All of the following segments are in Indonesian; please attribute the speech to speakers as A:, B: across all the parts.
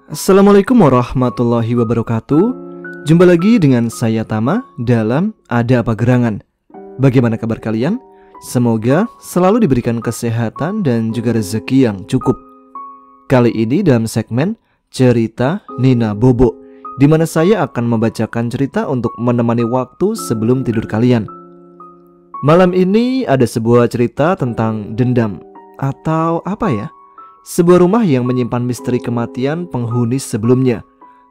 A: Assalamualaikum warahmatullahi wabarakatuh. Jumpa lagi dengan saya Tama dalam Ada Apa Gerangan. Bagaimana kabar kalian? Semoga selalu diberikan kesehatan dan juga rezeki yang cukup. Kali ini dalam segmen Cerita Nina Bobo, di mana saya akan membacakan cerita untuk menemani waktu sebelum tidur kalian. Malam ini ada sebuah cerita tentang dendam, atau apa ya? Sebuah rumah yang menyimpan misteri kematian penghuni sebelumnya.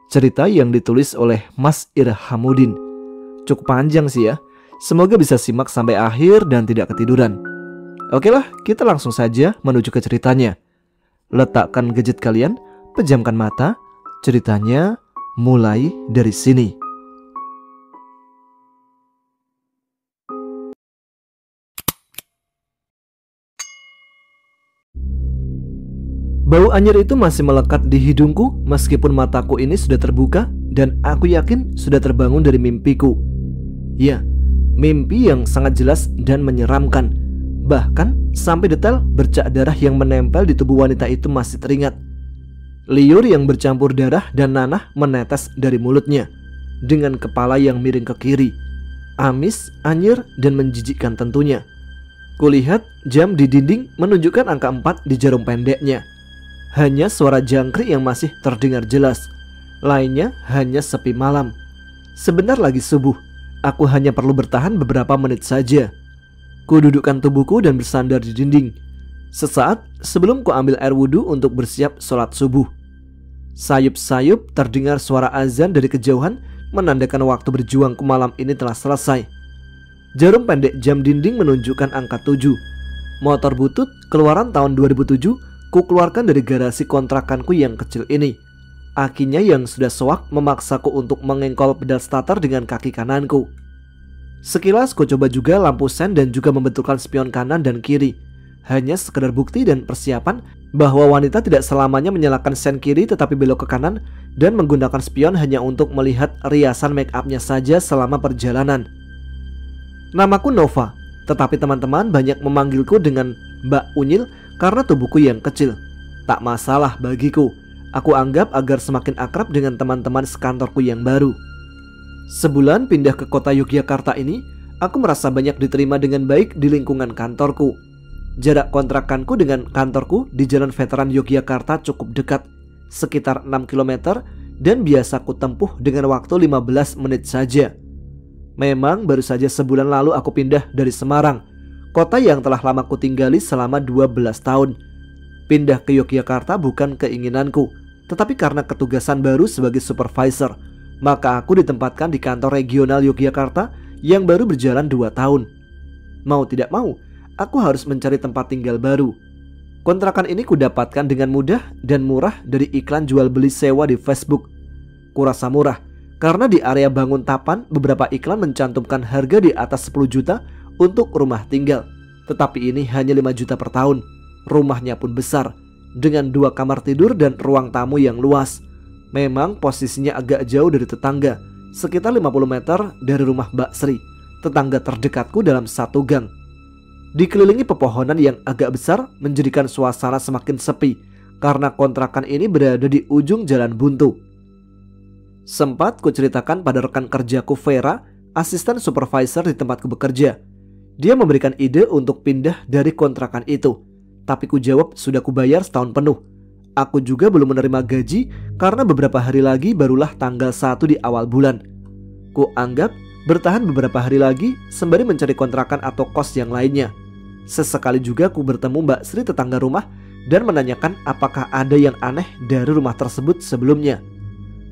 A: Cerita yang ditulis oleh Mas Irhamuddin. Cukup panjang sih ya. Semoga bisa simak sampai akhir dan tidak ketiduran. Oke lah, kita langsung saja menuju ke ceritanya. Letakkan gadget kalian, pejamkan mata. Ceritanya mulai dari sini. Bau anyir itu masih melekat di hidungku meskipun mataku ini sudah terbuka dan aku yakin sudah terbangun dari mimpiku. Ya, mimpi yang sangat jelas dan menyeramkan. Bahkan sampai detail bercak darah yang menempel di tubuh wanita itu masih teringat. Liur yang bercampur darah dan nanah menetes dari mulutnya dengan kepala yang miring ke kiri. Amis, anyir, dan menjijikkan tentunya. Kulihat jam di dinding menunjukkan angka 4 di jarum pendeknya. Hanya suara jangkrik yang masih terdengar jelas. Lainnya hanya sepi malam. Sebentar lagi subuh. Aku hanya perlu bertahan beberapa menit saja. Kududukkan tubuhku dan bersandar di dinding. Sesaat sebelum ku ambil air wudhu untuk bersiap sholat subuh. Sayup-sayup terdengar suara azan dari kejauhan, menandakan waktu berjuangku malam ini telah selesai. Jarum pendek jam dinding menunjukkan angka 7. Motor butut keluaran tahun 2007 ku keluarkan dari garasi kontrakanku yang kecil ini. Akinya yang sudah soak memaksaku untuk mengengkol pedal starter dengan kaki kananku. Sekilas ku coba juga lampu sen dan juga membetulkan spion kanan dan kiri. Hanya sekedar bukti dan persiapan bahwa wanita tidak selamanya menyalakan sen kiri tetapi belok ke kanan dan menggunakan spion hanya untuk melihat riasan make upnya saja selama perjalanan. Namaku Nova, tetapi teman-teman banyak memanggilku dengan Mbak Unyil karena tubuhku yang kecil. Tak masalah bagiku. Aku anggap agar semakin akrab dengan teman-teman sekantorku yang baru. Sebulan pindah ke kota Yogyakarta ini, aku merasa banyak diterima dengan baik di lingkungan kantorku. Jarak kontrakanku dengan kantorku di Jalan Veteran Yogyakarta cukup dekat, sekitar 6 km, dan biasa ku tempuh dengan waktu 15 menit saja. Memang baru saja sebulan lalu aku pindah dari Semarang, kota yang telah lama ku tinggali selama 12 tahun. Pindah ke Yogyakarta bukan keinginanku, tetapi karena ketugasan baru sebagai supervisor. Maka aku ditempatkan di kantor regional Yogyakarta yang baru berjalan 2 tahun. Mau tidak mau, aku harus mencari tempat tinggal baru. Kontrakan ini ku dapatkan dengan mudah dan murah dari iklan jual beli sewa di Facebook. Kurasa murah, karena di area Banguntapan beberapa iklan mencantumkan harga di atas 10 juta untuk rumah tinggal, tetapi ini hanya 5 juta per tahun. Rumahnya pun besar, dengan 2 kamar tidur dan ruang tamu yang luas. Memang posisinya agak jauh dari tetangga, sekitar 50 meter dari rumah Mbak Sri, tetangga terdekatku dalam satu gang. Dikelilingi pepohonan yang agak besar menjadikan suasana semakin sepi, karena kontrakan ini berada di ujung jalan buntu. Sempat kuceritakan pada rekan kerjaku Vera, asisten supervisor di tempatku bekerja. Dia memberikan ide untuk pindah dari kontrakan itu, tapi ku jawab sudah kubayar setahun penuh. Aku juga belum menerima gaji karena beberapa hari lagi barulah tanggal 1 di awal bulan. Ku anggap bertahan beberapa hari lagi sembari mencari kontrakan atau kos yang lainnya. Sesekali juga ku bertemu Mbak Sri tetangga rumah dan menanyakan apakah ada yang aneh dari rumah tersebut sebelumnya.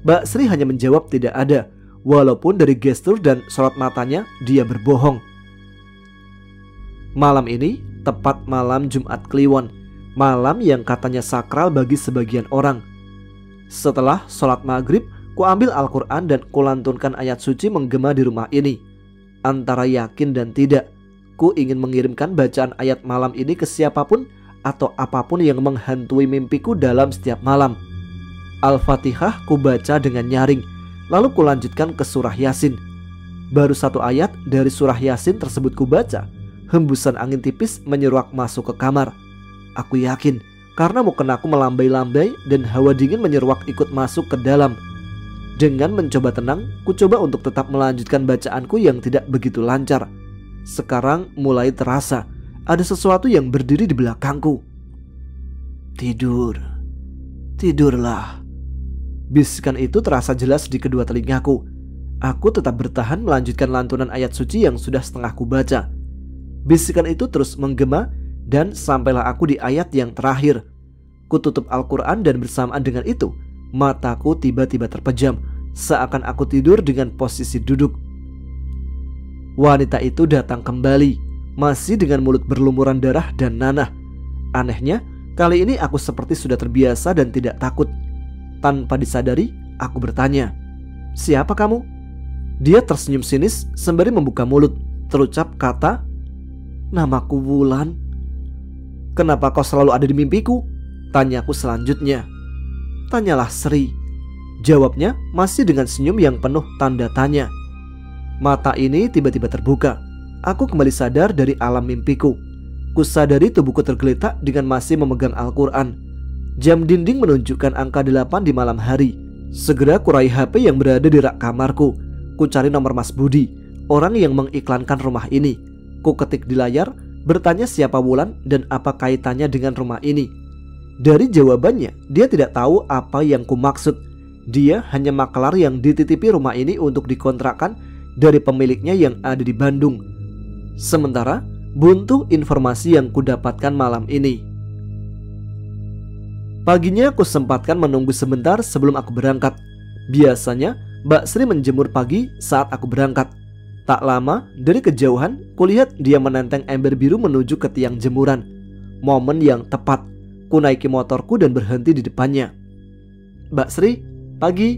A: Mbak Sri hanya menjawab tidak ada, walaupun dari gestur dan sorot matanya dia berbohong. Malam ini tepat malam Jumat Kliwon, malam yang katanya sakral bagi sebagian orang. Setelah sholat maghrib, ku ambil Al-Quran dan kulantunkan ayat suci menggema di rumah ini. Antara yakin dan tidak, ku ingin mengirimkan bacaan ayat malam ini ke siapapun atau apapun yang menghantui mimpiku dalam setiap malam. Al-Fatihah ku baca dengan nyaring, lalu ku lanjutkan ke surah Yasin. Baru 1 ayat dari surah Yasin tersebut ku baca, hembusan angin tipis menyeruak masuk ke kamar. Aku yakin karena muka aku melambai-lambai dan hawa dingin menyeruak ikut masuk ke dalam. Dengan mencoba tenang, ku coba untuk tetap melanjutkan bacaanku yang tidak begitu lancar. Sekarang mulai terasa ada sesuatu yang berdiri di belakangku. Tidur, tidurlah. Bisikan itu terasa jelas di kedua telingaku. Aku tetap bertahan melanjutkan lantunan ayat suci yang sudah setengah ku baca. Bisikan itu terus menggema dan sampailah aku di ayat yang terakhir. Ku tutup Al-Quran dan bersamaan dengan itu mataku tiba-tiba terpejam, seakan aku tidur dengan posisi duduk. Wanita itu datang kembali, masih dengan mulut berlumuran darah dan nanah. Anehnya, kali ini aku seperti sudah terbiasa dan tidak takut. Tanpa disadari, aku bertanya, "Siapa kamu?" Dia tersenyum sinis sembari membuka mulut. Terucap kata, "Namaku Wulan." "Kenapa kau selalu ada di mimpiku?" tanyaku selanjutnya. "Tanyalah Sri," jawabnya masih dengan senyum yang penuh tanda tanya. Mata ini tiba-tiba terbuka. Aku kembali sadar dari alam mimpiku. Kusadari tubuhku tergeletak dengan masih memegang Al-Quran. Jam dinding menunjukkan angka 8 di malam hari. Segera kurai HP yang berada di rak kamarku. Ku cari nomor Mas Budi, orang yang mengiklankan rumah ini. Ku ketik di layar, bertanya siapa Wulan dan apa kaitannya dengan rumah ini. Dari jawabannya, dia tidak tahu apa yang ku maksud. Dia hanya makelar yang dititipi rumah ini untuk dikontrakkan dari pemiliknya yang ada di Bandung. Sementara buntu informasi yang ku dapatkan malam ini. Paginya aku sempatkan menunggu sebentar sebelum aku berangkat. Biasanya Mbak Sri menjemur pagi saat aku berangkat. Tak lama, dari kejauhan, kulihat dia menenteng ember biru menuju ke tiang jemuran. Momen yang tepat, ku naiki motorku dan berhenti di depannya. "Mbak Sri, pagi."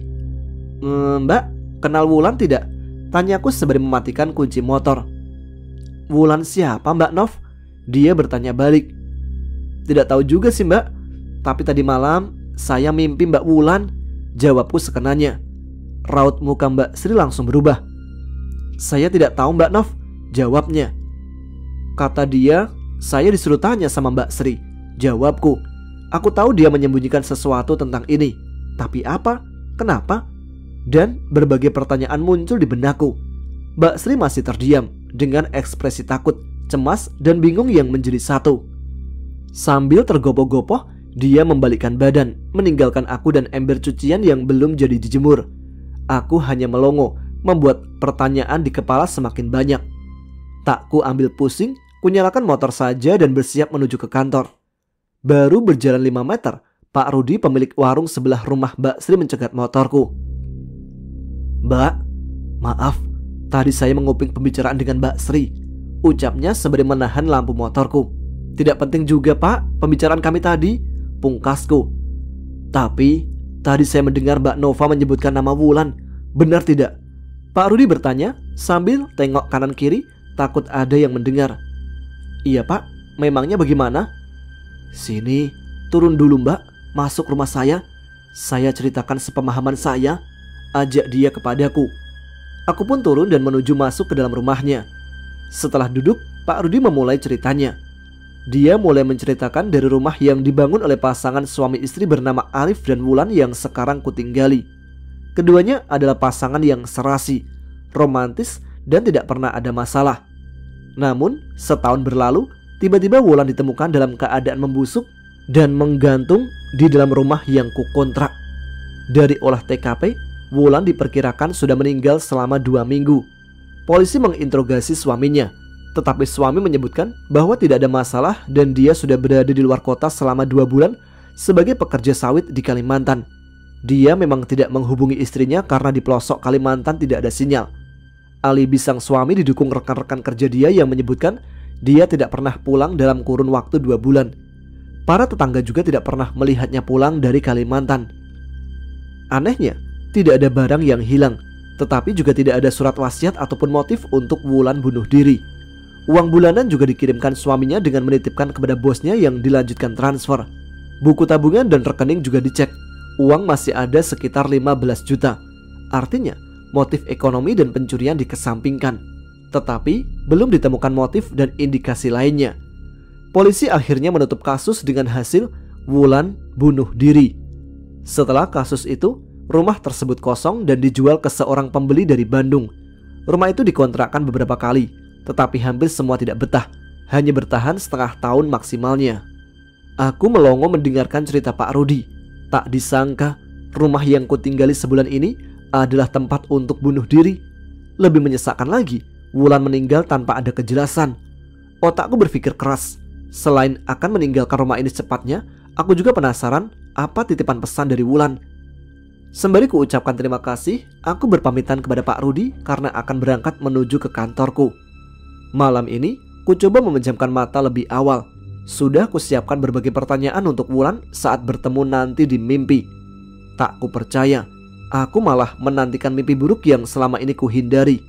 A: "Mbak, kenal Wulan tidak?" tanyaku sembari mematikan kunci motor. "Wulan siapa Mbak Nov?" dia bertanya balik. "Tidak tahu juga sih Mbak, tapi tadi malam saya mimpi Mbak Wulan," jawabku sekenanya. Raut muka Mbak Sri langsung berubah. "Saya tidak tahu Mbak Nov," jawabnya. Kata dia, "Saya disuruh tanya sama Mbak Sri," jawabku. Aku tahu dia menyembunyikan sesuatu tentang ini. Tapi apa? Kenapa? Dan berbagai pertanyaan muncul di benakku. Mbak Sri masih terdiam dengan ekspresi takut, cemas, dan bingung yang menjadi satu. Sambil tergopoh-gopoh, dia membalikkan badan, meninggalkan aku dan ember cucian yang belum jadi dijemur. Aku hanya melongo, membuat pertanyaan di kepala semakin banyak. Tak ku ambil pusing, ku nyalakan motor saja dan bersiap menuju ke kantor. Baru berjalan 5 meter, Pak Rudi pemilik warung sebelah rumah Mbak Sri mencegat motorku. "Mbak, maaf, tadi saya menguping pembicaraan dengan Mbak Sri," ucapnya sembari menahan lampu motorku. "Tidak penting juga Pak, pembicaraan kami tadi," pungkasku. "Tapi tadi saya mendengar Mbak Nova menyebutkan nama Wulan, benar tidak?" Pak Rudi bertanya sambil tengok kanan kiri, takut ada yang mendengar. "Iya Pak, memangnya bagaimana?" "Sini, turun dulu Mbak, masuk rumah saya ceritakan sepemahaman saya," ajak dia kepadaku. Aku pun turun dan menuju masuk ke dalam rumahnya. Setelah duduk, Pak Rudi memulai ceritanya. Dia mulai menceritakan dari rumah yang dibangun oleh pasangan suami istri bernama Arif dan Wulan yang sekarang kutinggali. Keduanya adalah pasangan yang serasi, romantis, dan tidak pernah ada masalah. Namun, setahun berlalu, tiba-tiba Wulan ditemukan dalam keadaan membusuk dan menggantung di dalam rumah yang kukontrak. Dari olah TKP, Wulan diperkirakan sudah meninggal selama 2 minggu. Polisi menginterogasi suaminya, tetapi suami menyebutkan bahwa tidak ada masalah dan dia sudah berada di luar kota selama 2 bulan sebagai pekerja sawit di Kalimantan. Dia memang tidak menghubungi istrinya karena di pelosok Kalimantan tidak ada sinyal. Alibi sang suami didukung rekan-rekan kerja dia yang menyebutkan dia tidak pernah pulang dalam kurun waktu 2 bulan. Para tetangga juga tidak pernah melihatnya pulang dari Kalimantan. Anehnya, tidak ada barang yang hilang, tetapi juga tidak ada surat wasiat ataupun motif untuk Wulan bunuh diri. Uang bulanan juga dikirimkan suaminya dengan menitipkan kepada bosnya yang dilanjutkan transfer. Buku tabungan dan rekening juga dicek. Uang masih ada sekitar 15 juta. Artinya, motif ekonomi dan pencurian dikesampingkan. Tetapi, belum ditemukan motif dan indikasi lainnya. Polisi akhirnya menutup kasus dengan hasil Wulan bunuh diri. Setelah kasus itu, rumah tersebut kosong dan dijual ke seorang pembeli dari Bandung. Rumah itu dikontrakkan beberapa kali, tetapi hampir semua tidak betah, hanya bertahan setengah tahun maksimalnya. Aku melongo mendengarkan cerita Pak Rudi. Tak disangka, rumah yang kutinggali sebulan ini adalah tempat untuk bunuh diri. Lebih menyesakkan lagi, Wulan meninggal tanpa ada kejelasan. Otakku berpikir keras. Selain akan meninggalkan rumah ini secepatnya, aku juga penasaran apa titipan pesan dari Wulan. Sembari kuucapkan terima kasih, aku berpamitan kepada Pak Rudi karena akan berangkat menuju ke kantorku. Malam ini, ku coba memejamkan mata lebih awal. Sudah kusiapkan berbagai pertanyaan untuk Wulan saat bertemu nanti di mimpi. Tak ku percaya, aku malah menantikan mimpi buruk yang selama ini kuhindari.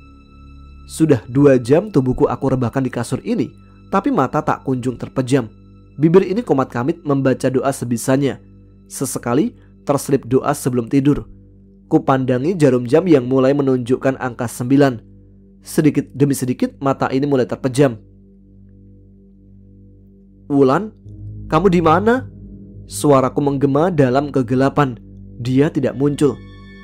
A: Sudah 2 jam tubuhku aku rebahkan di kasur ini, tapi mata tak kunjung terpejam. Bibir ini komat kamit membaca doa sebisanya. Sesekali terselip doa sebelum tidur. Kupandangi jarum jam yang mulai menunjukkan angka 9. Sedikit demi sedikit mata ini mulai terpejam. Wulan, kamu di mana? Suaraku menggema dalam kegelapan. Dia tidak muncul,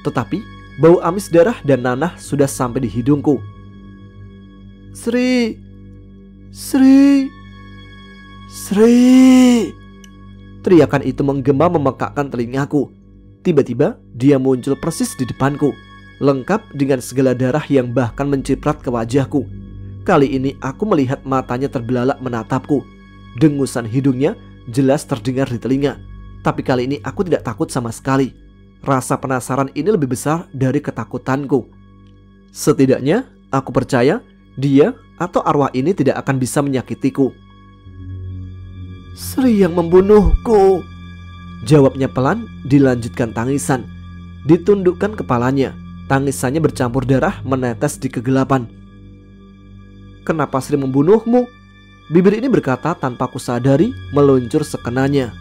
A: tetapi bau amis darah dan nanah sudah sampai di hidungku. Sri, Sri, Sri. Teriakan itu menggema memekakkan telingaku. Tiba-tiba dia muncul persis di depanku, lengkap dengan segala darah yang bahkan menciprat ke wajahku. Kali ini aku melihat matanya terbelalak menatapku. Dengusan hidungnya jelas terdengar di telinga. Tapi kali ini aku tidak takut sama sekali. Rasa penasaran ini lebih besar dari ketakutanku. Setidaknya aku percaya dia atau arwah ini tidak akan bisa menyakitiku. Sri yang membunuhku, jawabnya pelan, dilanjutkan tangisan. Ditundukkan kepalanya, tangisannya bercampur darah menetes di kegelapan. Kenapa Sri membunuhmu? Bibir ini berkata tanpa kusadari, meluncur sekenanya.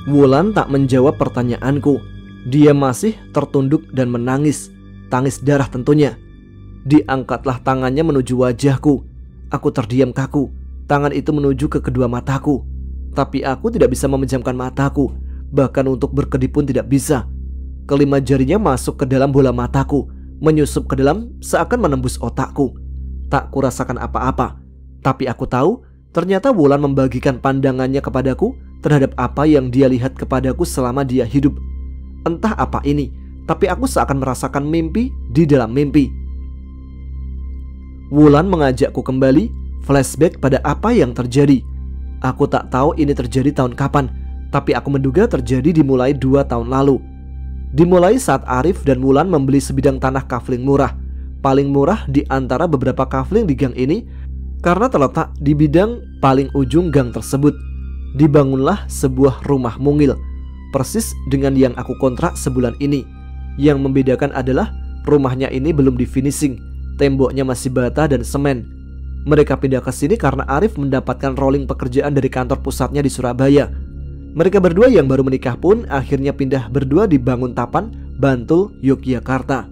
A: Wulan tak menjawab pertanyaanku. Dia masih tertunduk dan menangis, tangis darah tentunya. Diangkatlah tangannya menuju wajahku. Aku terdiam kaku. Tangan itu menuju ke kedua mataku. Tapi aku tidak bisa memejamkan mataku. Bahkan untuk berkedip pun tidak bisa. Kelima jarinya masuk ke dalam bola mataku, menyusup ke dalam seakan menembus otakku. Tak kurasakan apa-apa. Tapi aku tahu ternyata Wulan membagikan pandangannya kepadaku terhadap apa yang dia lihat kepadaku selama dia hidup. Entah apa ini, tapi aku seakan merasakan mimpi di dalam mimpi. Wulan mengajakku kembali, flashback pada apa yang terjadi. Aku tak tahu ini terjadi tahun kapan, tapi aku menduga terjadi dimulai 2 tahun lalu. Dimulai saat Arif dan Wulan membeli sebidang tanah kafling murah, paling murah di antara beberapa kafling di gang ini, karena terletak di bidang paling ujung gang tersebut. Dibangunlah sebuah rumah mungil, persis dengan yang aku kontrak sebulan ini. Yang membedakan adalah rumahnya ini belum di finishing, temboknya masih bata dan semen. Mereka pindah ke sini karena Arif mendapatkan rolling pekerjaan dari kantor pusatnya di Surabaya. Mereka berdua yang baru menikah pun akhirnya pindah berdua di Banguntapan, Bantul, Yogyakarta.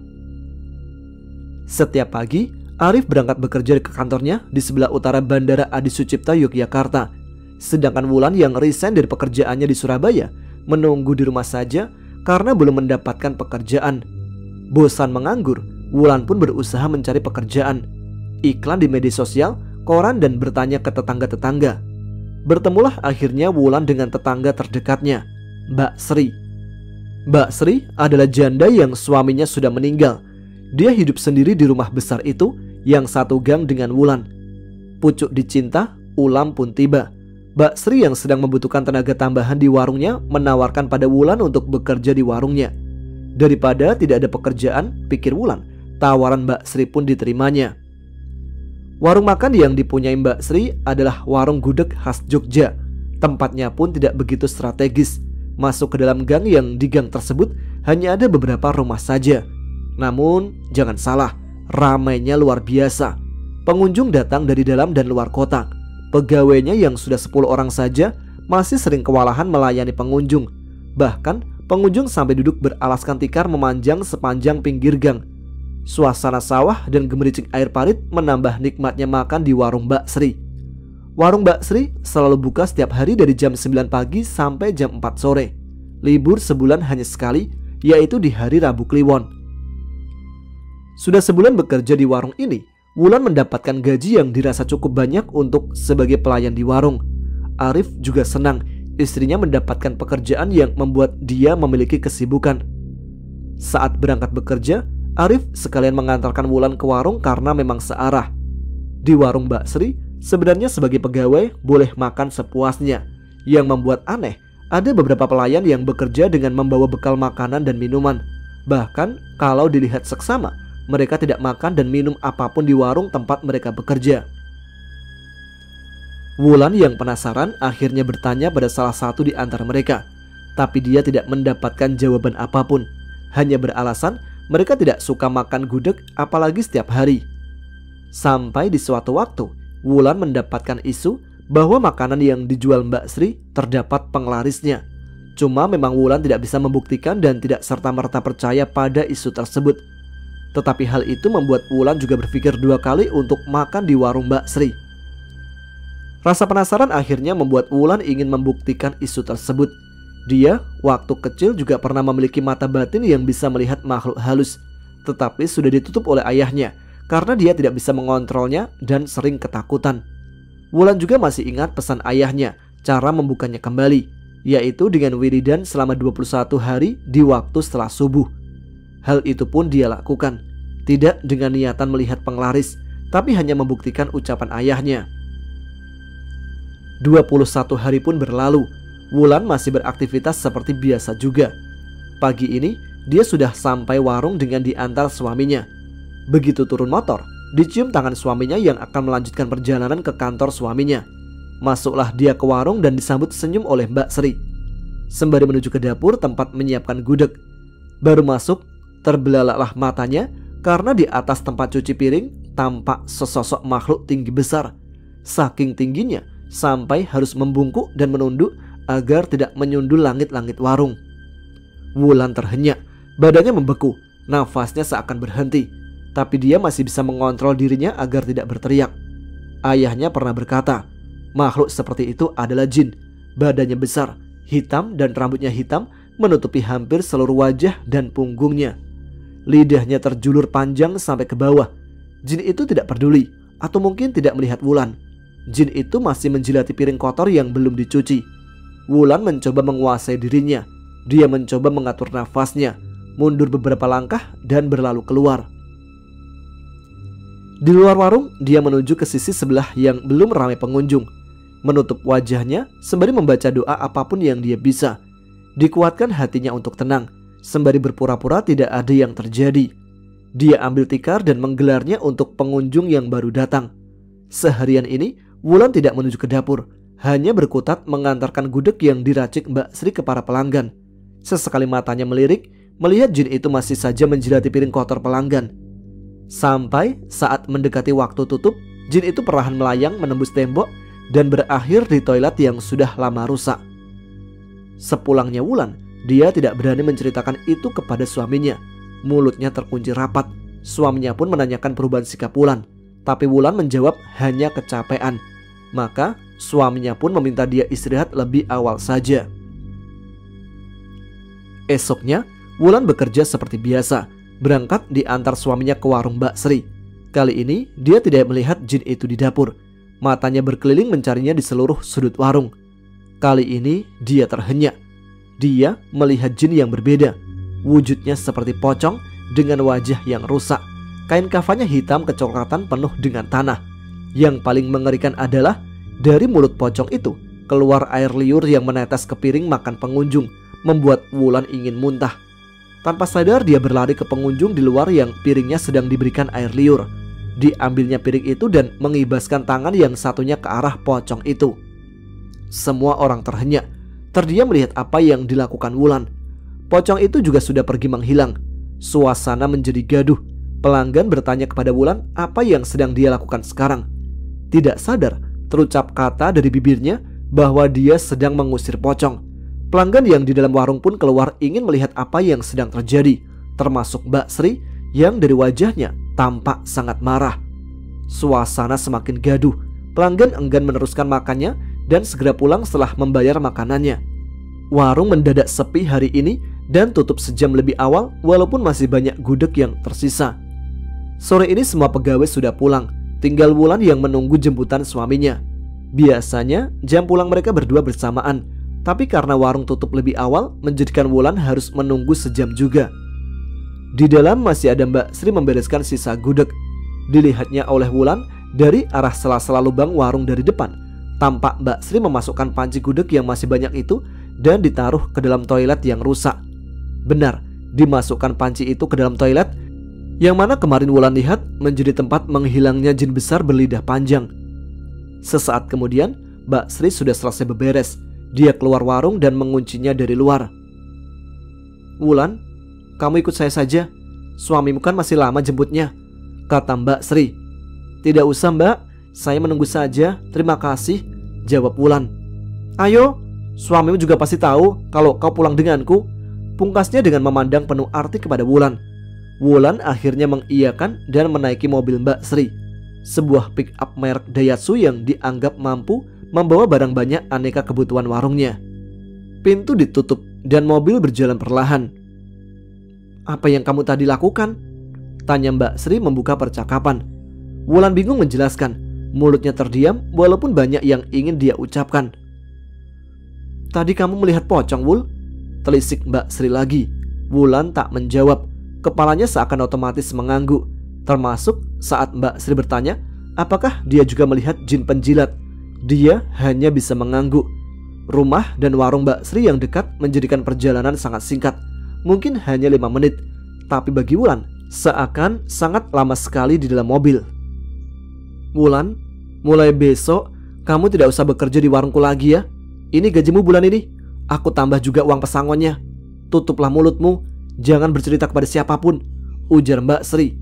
A: Setiap pagi, Arif berangkat bekerja ke kantornya di sebelah utara Bandara Adi Sucipto, Yogyakarta. Sedangkan Wulan yang resign dari pekerjaannya di Surabaya menunggu di rumah saja karena belum mendapatkan pekerjaan. Bosan menganggur, Wulan pun berusaha mencari pekerjaan. Iklan di media sosial, koran, dan bertanya ke tetangga-tetangga. Bertemulah akhirnya Wulan dengan tetangga terdekatnya, Mbak Sri. Mbak Sri adalah janda yang suaminya sudah meninggal. Dia hidup sendiri di rumah besar itu yang satu gang dengan Wulan. Pucuk dicinta, ulam pun tiba. Mbak Sri yang sedang membutuhkan tenaga tambahan di warungnya menawarkan pada Wulan untuk bekerja di warungnya. Daripada tidak ada pekerjaan, pikir Wulan, tawaran Mbak Sri pun diterimanya. Warung makan yang dipunyai Mbak Sri adalah warung gudeg khas Jogja. Tempatnya pun tidak begitu strategis. Masuk ke dalam gang yang di gang tersebut hanya ada beberapa rumah saja. Namun jangan salah, ramainya luar biasa. Pengunjung datang dari dalam dan luar kota. Pegawainya yang sudah 10 orang saja masih sering kewalahan melayani pengunjung. Bahkan pengunjung sampai duduk beralaskan tikar memanjang sepanjang pinggir gang. Suasana sawah dan gemericik air parit menambah nikmatnya makan di warung Mbak Sri. Warung Mbak Sri selalu buka setiap hari dari jam 9 pagi sampai jam 4 sore. Libur sebulan hanya sekali, yaitu di hari Rabu Kliwon. Sudah sebulan bekerja di warung ini, Wulan mendapatkan gaji yang dirasa cukup banyak untuk sebagai pelayan di warung. Arif juga senang istrinya mendapatkan pekerjaan yang membuat dia memiliki kesibukan. Saat berangkat bekerja, Arif sekalian mengantarkan Wulan ke warung karena memang searah. Di warung Mbak Sri, sebenarnya sebagai pegawai boleh makan sepuasnya. Yang membuat aneh, ada beberapa pelayan yang bekerja dengan membawa bekal makanan dan minuman. Bahkan kalau dilihat seksama, mereka tidak makan dan minum apapun di warung tempat mereka bekerja. Wulan yang penasaran akhirnya bertanya pada salah satu di antara mereka. Tapi dia tidak mendapatkan jawaban apapun. Hanya beralasan mereka tidak suka makan gudeg apalagi setiap hari. Sampai di suatu waktu, Wulan mendapatkan isu bahwa makanan yang dijual Mbak Sri terdapat penglarisnya. Cuma memang Wulan tidak bisa membuktikan dan tidak serta-merta percaya pada isu tersebut. Tetapi hal itu membuat Wulan juga berpikir 2 kali untuk makan di warung Mbak Sri. Rasa penasaran akhirnya membuat Wulan ingin membuktikan isu tersebut. Dia waktu kecil juga pernah memiliki mata batin yang bisa melihat makhluk halus, tetapi sudah ditutup oleh ayahnya karena dia tidak bisa mengontrolnya dan sering ketakutan. Wulan juga masih ingat pesan ayahnya cara membukanya kembali, yaitu dengan wiridan selama 21 hari di waktu setelah subuh. Hal itu pun dia lakukan, tidak dengan niatan melihat penglaris, tapi hanya membuktikan ucapan ayahnya. 21 hari pun berlalu. Wulan masih beraktivitas seperti biasa juga. Pagi ini dia sudah sampai warung dengan diantar suaminya. Begitu turun motor, dicium tangan suaminya yang akan melanjutkan perjalanan ke kantor suaminya. Masuklah dia ke warung dan disambut senyum oleh Mbak Sri. Sembari menuju ke dapur tempat menyiapkan gudeg. Baru masuk, terbelalaklah matanya karena di atas tempat cuci piring tampak sesosok makhluk tinggi besar. Saking tingginya sampai harus membungkuk dan menunduk agar tidak menyundul langit-langit warung. Wulan terhenyak, badannya membeku, nafasnya seakan berhenti. Tapi dia masih bisa mengontrol dirinya agar tidak berteriak. Ayahnya pernah berkata, makhluk seperti itu adalah jin. Badannya besar, hitam dan rambutnya hitam menutupi hampir seluruh wajah dan punggungnya. Lidahnya terjulur panjang sampai ke bawah. Jin itu tidak peduli atau mungkin tidak melihat Wulan. Jin itu masih menjilati piring kotor yang belum dicuci. Wulan mencoba menguasai dirinya. Dia mencoba mengatur nafasnya, mundur beberapa langkah dan berlalu keluar. Di luar warung, dia menuju ke sisi sebelah yang belum ramai pengunjung. Menutup wajahnya sembari membaca doa apapun yang dia bisa. Dikuatkan hatinya untuk tenang, sembari berpura-pura tidak ada yang terjadi. Dia ambil tikar dan menggelarnya untuk pengunjung yang baru datang. Seharian ini, Wulan tidak menuju ke dapur. Hanya berkutat mengantarkan gudeg yang diracik Mbak Sri ke para pelanggan. Sesekali matanya melirik, melihat jin itu masih saja menjilati piring kotor pelanggan. Sampai saat mendekati waktu tutup, jin itu perlahan melayang menembus tembok dan berakhir di toilet yang sudah lama rusak. Sepulangnya Wulan, dia tidak berani menceritakan itu kepada suaminya. Mulutnya terkunci rapat. Suaminya pun menanyakan perubahan sikap Wulan, tapi Wulan menjawab hanya kecapean. Maka suaminya pun meminta dia istirahat lebih awal saja. Esoknya, Wulan bekerja seperti biasa, berangkat diantar suaminya ke warung Mbak Sri. Kali ini, dia tidak melihat jin itu di dapur. Matanya berkeliling mencarinya di seluruh sudut warung. Kali ini, dia terhenyak. Dia melihat jin yang berbeda. Wujudnya seperti pocong dengan wajah yang rusak. Kain kafannya hitam kecoklatan penuh dengan tanah. Yang paling mengerikan adalah dari mulut pocong itu keluar air liur yang menetes ke piring makan pengunjung, membuat Wulan ingin muntah. Tanpa sadar dia berlari ke pengunjung di luar yang piringnya sedang diberikan air liur. Diambilnya piring itu dan mengibaskan tangan yang satunya ke arah pocong itu. Semua orang terhenyak, terdiam melihat apa yang dilakukan Wulan. Pocong itu juga sudah pergi menghilang. Suasana menjadi gaduh. Pelanggan bertanya kepada Wulan apa yang sedang dia lakukan sekarang. Tidak sadar, terucap kata dari bibirnya bahwa dia sedang mengusir pocong. Pelanggan yang di dalam warung pun keluar ingin melihat apa yang sedang terjadi, termasuk Mbak Sri yang dari wajahnya tampak sangat marah. Suasana semakin gaduh. Pelanggan enggan meneruskan makannya dan segera pulang setelah membayar makanannya. Warung mendadak sepi hari ini dan tutup sejam lebih awal walaupun masih banyak gudeg yang tersisa. Sore ini semua pegawai sudah pulang, tinggal Wulan yang menunggu jemputan suaminya. Biasanya jam pulang mereka berdua bersamaan, tapi karena warung tutup lebih awal menjadikan Wulan harus menunggu sejam juga. Di dalam masih ada Mbak Sri membereskan sisa gudeg. Dilihatnya oleh Wulan dari arah sela-sela lubang warung dari depan. Tampak Mbak Sri memasukkan panci gudeg yang masih banyak itu dan ditaruh ke dalam toilet yang rusak. Benar, dimasukkan panci itu ke dalam toilet yang mana kemarin Wulan lihat menjadi tempat menghilangnya jin besar berlidah panjang. Sesaat kemudian Mbak Sri sudah selesai beberes. Dia keluar warung dan menguncinya dari luar. "Wulan, kamu ikut saya saja. Suamimu kan masih lama jemputnya," kata Mbak Sri. "Tidak usah Mbak, saya menunggu saja, terima kasih," jawab Wulan. "Ayo, suamimu juga pasti tahu kalau kau pulang denganku," pungkasnya dengan memandang penuh arti kepada Wulan. Wulan akhirnya mengiyakan dan menaiki mobil Mbak Sri, sebuah pick up merek Daihatsu yang dianggap mampu membawa barang banyak aneka kebutuhan warungnya. Pintu ditutup dan mobil berjalan perlahan. "Apa yang kamu tadi lakukan?" tanya Mbak Sri membuka percakapan. Wulan bingung menjelaskan. Mulutnya terdiam walaupun banyak yang ingin dia ucapkan. "Tadi kamu melihat pocong, Wul?" telisik Mbak Sri lagi. Wulan tak menjawab. Kepalanya seakan otomatis mengangguk. Termasuk saat Mbak Sri bertanya apakah dia juga melihat jin penjilat. Dia hanya bisa mengangguk. Rumah dan warung Mbak Sri yang dekat menjadikan perjalanan sangat singkat. Mungkin hanya 5 menit. Tapi bagi Wulan seakan sangat lama sekali di dalam mobil. "Wulan, mulai besok kamu tidak usah bekerja di warungku lagi ya. Ini gajimu bulan ini. Aku tambah juga uang pesangonnya. Tutuplah mulutmu, jangan bercerita kepada siapapun," ujar Mbak Sri.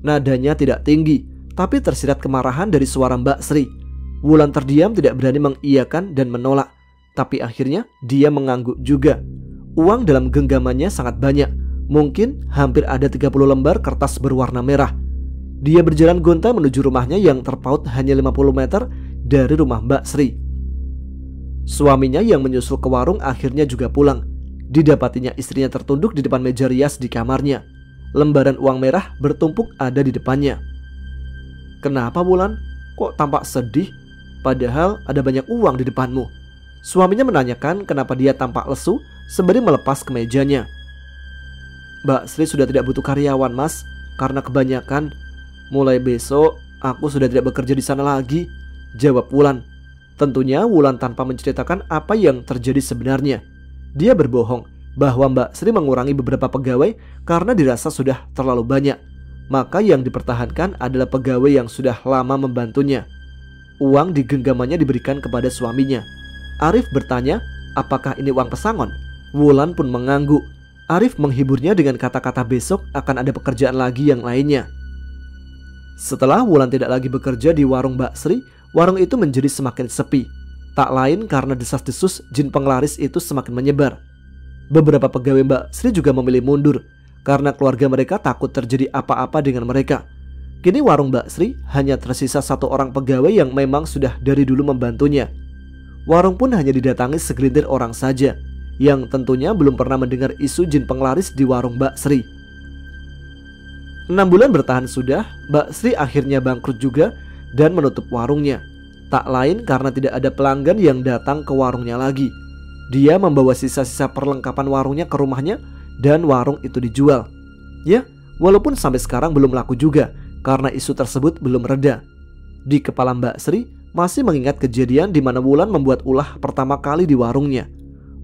A: Nadanya tidak tinggi, tapi tersirat kemarahan dari suara Mbak Sri. Wulan terdiam, tidak berani mengiyakan dan menolak. Tapi akhirnya dia mengangguk juga. Uang dalam genggamannya sangat banyak. Mungkin hampir ada 30 lembar kertas berwarna merah. Dia berjalan gonta menuju rumahnya yang terpaut hanya 50 meter dari rumah Mbak Sri. Suaminya yang menyusul ke warung akhirnya juga pulang. Didapatinya istrinya tertunduk di depan meja rias di kamarnya. Lembaran uang merah bertumpuk ada di depannya. "Kenapa Wulan? Kok tampak sedih? Padahal ada banyak uang di depanmu." Suaminya menanyakan kenapa dia tampak lesu sembari melepas kemejanya. "Mbak Sri sudah tidak butuh karyawan, Mas, karena kebanyakan. Mulai besok aku sudah tidak bekerja di sana lagi," jawab Wulan. Tentunya Wulan tanpa menceritakan apa yang terjadi sebenarnya. Dia berbohong bahwa Mbak Sri mengurangi beberapa pegawai karena dirasa sudah terlalu banyak. Maka yang dipertahankan adalah pegawai yang sudah lama membantunya. Uang di genggamannya diberikan kepada suaminya. Arif bertanya apakah ini uang pesangon. Wulan pun mengangguk. Arif menghiburnya dengan kata-kata besok akan ada pekerjaan lagi yang lainnya. Setelah Wulan tidak lagi bekerja di warung Mbak Sri, warung itu menjadi semakin sepi. Tak lain karena desas-desus jin penglaris itu semakin menyebar. Beberapa pegawai Mbak Sri juga memilih mundur karena keluarga mereka takut terjadi apa-apa dengan mereka. Kini warung Mbak Sri hanya tersisa 1 orang pegawai yang memang sudah dari dulu membantunya. Warung pun hanya didatangi segelintir orang saja, yang tentunya belum pernah mendengar isu jin penglaris di warung Mbak Sri. 6 bulan bertahan sudah, Mbak Sri akhirnya bangkrut juga dan menutup warungnya. Tak lain karena tidak ada pelanggan yang datang ke warungnya lagi. Dia membawa sisa-sisa perlengkapan warungnya ke rumahnya dan warung itu dijual. Ya, walaupun sampai sekarang belum laku juga karena isu tersebut belum reda. Di kepala Mbak Sri masih mengingat kejadian di mana Wulan membuat ulah pertama kali di warungnya.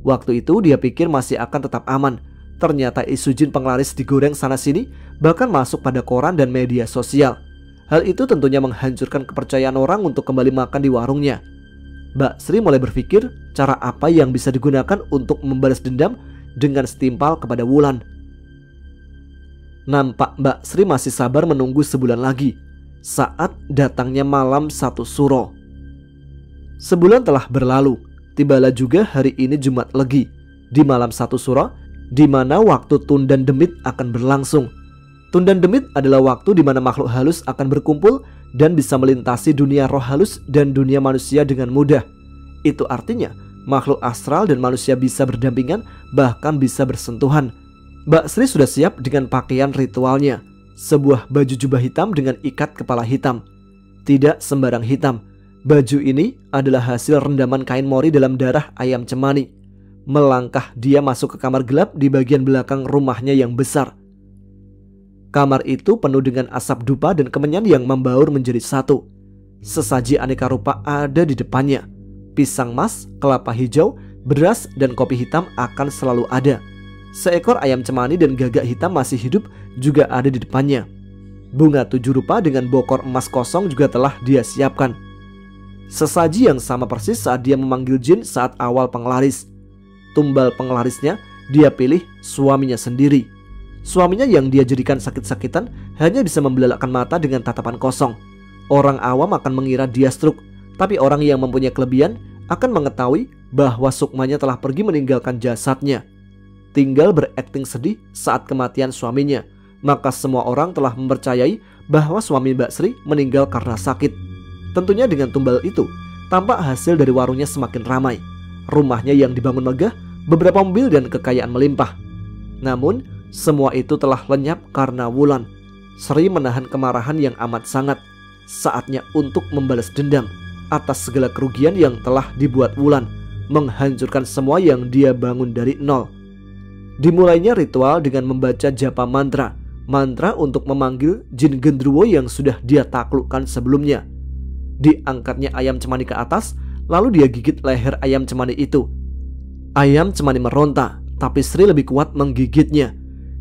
A: Waktu itu dia pikir masih akan tetap aman. Ternyata isu jin penglaris digoreng sana-sini, bahkan masuk pada koran dan media sosial. Hal itu tentunya menghancurkan kepercayaan orang untuk kembali makan di warungnya. Mbak Sri mulai berpikir cara apa yang bisa digunakan untuk membalas dendam dengan setimpal kepada Wulan. Nampak Mbak Sri masih sabar menunggu sebulan lagi saat datangnya malam 1 Suro. Sebulan telah berlalu, tibalah juga hari ini Jumat Legi di malam 1 Suro, di mana waktu tun dan demit akan berlangsung. Tundan Demit adalah waktu di mana makhluk halus akan berkumpul dan bisa melintasi dunia roh halus dan dunia manusia dengan mudah. Itu artinya makhluk astral dan manusia bisa berdampingan, bahkan bisa bersentuhan. Mbak Sri sudah siap dengan pakaian ritualnya, sebuah baju jubah hitam dengan ikat kepala hitam. Tidak sembarang hitam. Baju ini adalah hasil rendaman kain mori dalam darah ayam cemani. Melangkah dia masuk ke kamar gelap di bagian belakang rumahnya yang besar. Kamar itu penuh dengan asap dupa dan kemenyan yang membaur menjadi satu. Sesaji aneka rupa ada di depannya. Pisang mas, kelapa hijau, beras, dan kopi hitam akan selalu ada. Seekor ayam cemani dan gagak hitam masih hidup juga ada di depannya. Bunga 7 rupa dengan bokor emas kosong juga telah dia siapkan. Sesaji yang sama persis saat dia memanggil jin saat awal penglaris. Tumbal penglarisnya dia pilih suaminya sendiri. Suaminya yang dia jadikan sakit-sakitan hanya bisa membelalakkan mata dengan tatapan kosong. Orang awam akan mengira dia stroke, tapi orang yang mempunyai kelebihan akan mengetahui bahwa Sukmanya telah pergi meninggalkan jasadnya. Tinggal berakting sedih saat kematian suaminya, maka semua orang telah mempercayai bahwa suami Mbak Sri meninggal karena sakit. Tentunya dengan tumbal itu, tampak hasil dari warungnya semakin ramai. Rumahnya yang dibangun megah, beberapa mobil dan kekayaan melimpah. Namun semua itu telah lenyap karena Wulan. Sri menahan kemarahan yang amat sangat. Saatnya untuk membalas dendam atas segala kerugian yang telah dibuat Wulan, menghancurkan semua yang dia bangun dari nol. Dimulainya ritual dengan membaca japa mantra. Mantra untuk memanggil jin gendruwo yang sudah dia taklukkan sebelumnya. Diangkatnya ayam cemani ke atas, lalu dia gigit leher ayam cemani itu. Ayam cemani meronta, tapi Sri lebih kuat menggigitnya.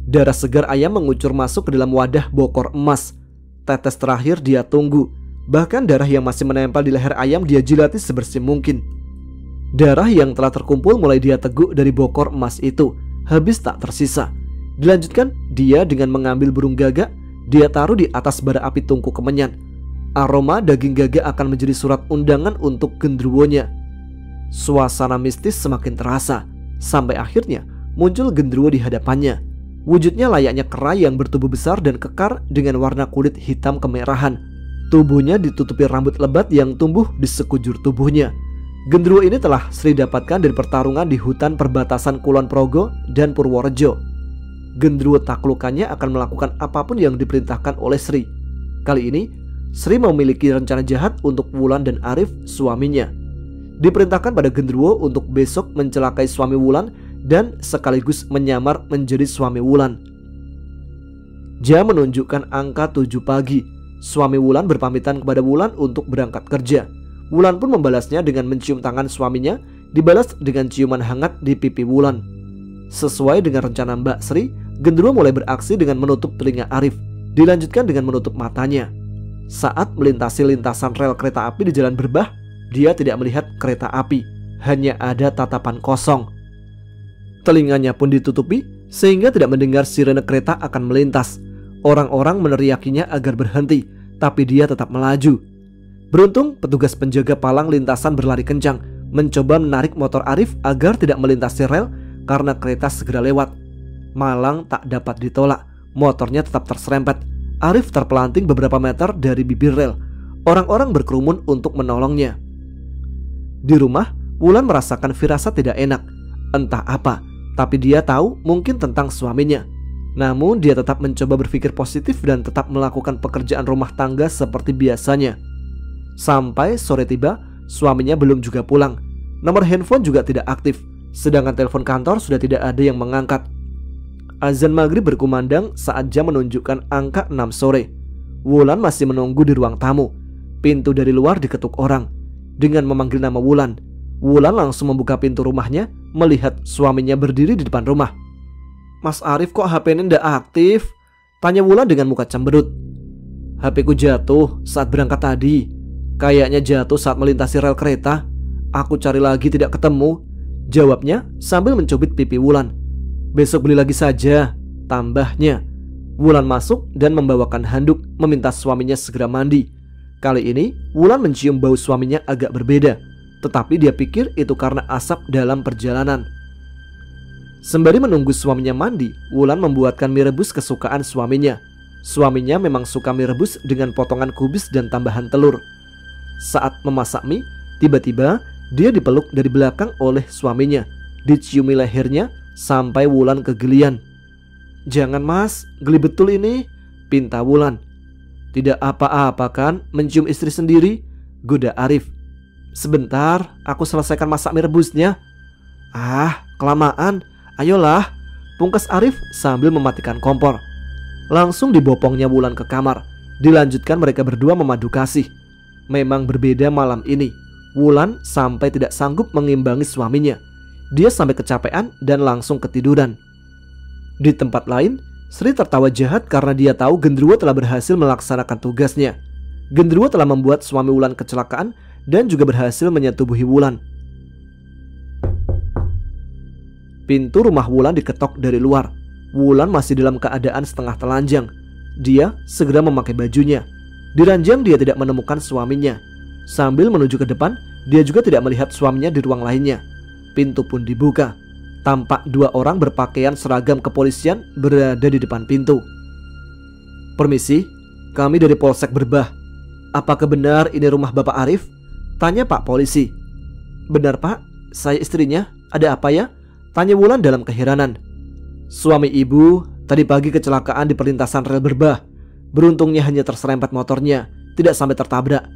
A: Darah segar ayam mengucur masuk ke dalam wadah bokor emas. Tetes terakhir dia tunggu. Bahkan darah yang masih menempel di leher ayam dia jilati sebersih mungkin. Darah yang telah terkumpul mulai dia teguk dari bokor emas itu, habis tak tersisa. Dilanjutkan dia dengan mengambil burung gagak. Dia taruh di atas bara api tungku kemenyan. Aroma daging gagak akan menjadi surat undangan untuk gendruwonya. Suasana mistis semakin terasa, sampai akhirnya muncul gendruwo di hadapannya. Wujudnya layaknya kera yang bertubuh besar dan kekar dengan warna kulit hitam kemerahan. Tubuhnya ditutupi rambut lebat yang tumbuh di sekujur tubuhnya. Gendruwo ini telah Sri dapatkan dari pertarungan di hutan perbatasan Kulon Progo dan Purworejo. Gendruwo taklukannya akan melakukan apapun yang diperintahkan oleh Sri. Kali ini Sri memiliki rencana jahat untuk Wulan dan Arif, suaminya. Diperintahkan pada Gendruwo untuk besok mencelakai suami Wulan dan sekaligus menyamar menjadi suami Wulan. Jam menunjukkan angka 7 pagi. Suami Wulan berpamitan kepada Wulan untuk berangkat kerja. Wulan pun membalasnya dengan mencium tangan suaminya, dibalas dengan ciuman hangat di pipi Wulan. Sesuai dengan rencana Mbak Sri, Gendruwo mulai beraksi dengan menutup telinga Arif, dilanjutkan dengan menutup matanya. Saat melintasi lintasan rel kereta api di jalan berbah, dia tidak melihat kereta api, hanya ada tatapan kosong. Telinganya pun ditutupi sehingga tidak mendengar sirene kereta akan melintas. Orang-orang meneriakinya agar berhenti, tapi dia tetap melaju. Beruntung petugas penjaga palang lintasan berlari kencang, mencoba menarik motor Arif agar tidak melintasi rel karena kereta segera lewat. Malang tak dapat ditolak, motornya tetap terserempet. Arif terpelanting beberapa meter dari bibir rel. Orang-orang berkerumun untuk menolongnya. Di rumah, Wulan merasakan firasat tidak enak. Entah apa, tapi dia tahu mungkin tentang suaminya. Namun dia tetap mencoba berpikir positif dan tetap melakukan pekerjaan rumah tangga seperti biasanya. Sampai sore tiba, suaminya belum juga pulang. Nomor handphone juga tidak aktif, sedangkan telepon kantor sudah tidak ada yang mengangkat. Azan maghrib berkumandang saat jam menunjukkan angka 6 sore. Wulan masih menunggu di ruang tamu. Pintu dari luar diketuk orang. Dengan memanggil nama Wulan, Wulan langsung membuka pintu rumahnya, melihat suaminya berdiri di depan rumah. "Mas Arif, kok HP-nya ndak aktif?" tanya Wulan dengan muka cemberut. "HP-ku jatuh saat berangkat tadi. Kayaknya jatuh saat melintasi rel kereta. Aku cari lagi tidak ketemu," jawabnya sambil mencubit pipi Wulan. "Besok beli lagi saja," tambahnya. Wulan masuk dan membawakan handuk, meminta suaminya segera mandi. Kali ini Wulan mencium bau suaminya agak berbeda, tetapi dia pikir itu karena asap dalam perjalanan. Sembari menunggu suaminya mandi, Wulan membuatkan mie rebus kesukaan suaminya. Suaminya memang suka mie rebus dengan potongan kubis dan tambahan telur. Saat memasak mie, tiba-tiba dia dipeluk dari belakang oleh suaminya, diciumi lehernya sampai Wulan kegelian. "Jangan mas, geli betul ini," pinta Wulan. "Tidak apa-apa kan mencium istri sendiri?" goda Arif. "Sebentar, aku selesaikan masak mie rebusnya." "Ah, kelamaan, ayolah," pungkas Arif sambil mematikan kompor. Langsung dibopongnya Wulan ke kamar. Dilanjutkan mereka berdua memadu kasih. Memang berbeda malam ini. Wulan sampai tidak sanggup mengimbangi suaminya. Dia sampai kecapean dan langsung ketiduran. Di tempat lain, Sri tertawa jahat karena dia tahu Gendruwo telah berhasil melaksanakan tugasnya. Gendruwo telah membuat suami Wulan kecelakaan dan juga berhasil menyetubuhi Wulan. Pintu rumah Wulan diketok dari luar. Wulan masih dalam keadaan setengah telanjang. Dia segera memakai bajunya. Di ranjang dia tidak menemukan suaminya. Sambil menuju ke depan, dia juga tidak melihat suaminya di ruang lainnya. Pintu pun dibuka. Tampak dua orang berpakaian seragam kepolisian berada di depan pintu. "Permisi, kami dari Polsek Berbah. Apakah benar ini rumah Bapak Arif?" tanya Pak Polisi. "Benar Pak, saya istrinya. Ada apa ya?" tanya Wulan dalam keheranan. "Suami ibu tadi pagi kecelakaan di perlintasan rel Berbah. Beruntungnya hanya terserempet motornya, tidak sampai tertabrak.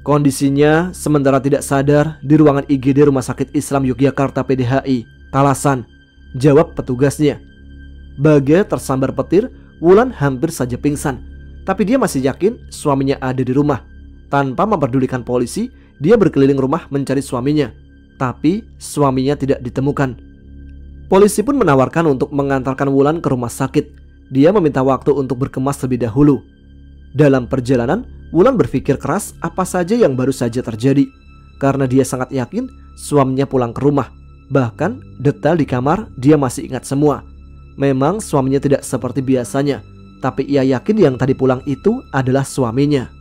A: Kondisinya sementara tidak sadar di ruangan IGD Rumah Sakit Islam Yogyakarta PDHI, Kalasan," jawab petugasnya. Baga tersambar petir, Wulan hampir saja pingsan. Tapi dia masih yakin suaminya ada di rumah. Tanpa memperdulikan polisi, dia berkeliling rumah mencari suaminya. Tapi suaminya tidak ditemukan. Polisi pun menawarkan untuk mengantarkan Wulan ke rumah sakit. Dia meminta waktu untuk berkemas lebih dahulu. Dalam perjalanan, Wulan berpikir keras apa saja yang baru saja terjadi. Karena dia sangat yakin suaminya pulang ke rumah. Bahkan detail di kamar dia masih ingat semua. Memang suaminya tidak seperti biasanya, tapi ia yakin yang tadi pulang itu adalah suaminya.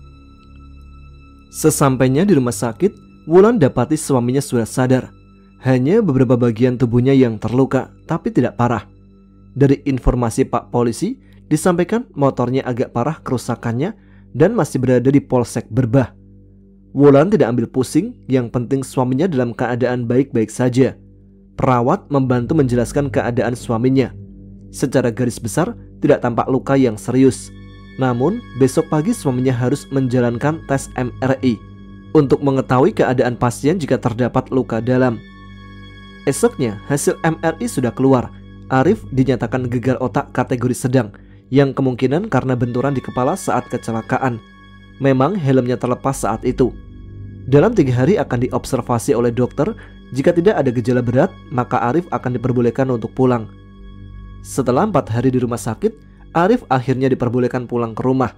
A: Sesampainya di rumah sakit, Wulan dapati suaminya sudah sadar. Hanya beberapa bagian tubuhnya yang terluka, tapi tidak parah. Dari informasi Pak Polisi, disampaikan motornya agak parah kerusakannya dan masih berada di Polsek Berbah. Wulan tidak ambil pusing, yang penting suaminya dalam keadaan baik-baik saja. Perawat membantu menjelaskan keadaan suaminya. Secara garis besar tidak tampak luka yang serius. Namun besok pagi suaminya harus menjalankan tes MRI untuk mengetahui keadaan pasien jika terdapat luka dalam. Esoknya hasil MRI sudah keluar. Arif dinyatakan gegar otak kategori sedang, yang kemungkinan karena benturan di kepala saat kecelakaan. Memang helmnya terlepas saat itu. Dalam 3 hari akan diobservasi oleh dokter. Jika tidak ada gejala berat, maka Arif akan diperbolehkan untuk pulang. Setelah 4 hari di rumah sakit, Arif akhirnya diperbolehkan pulang ke rumah.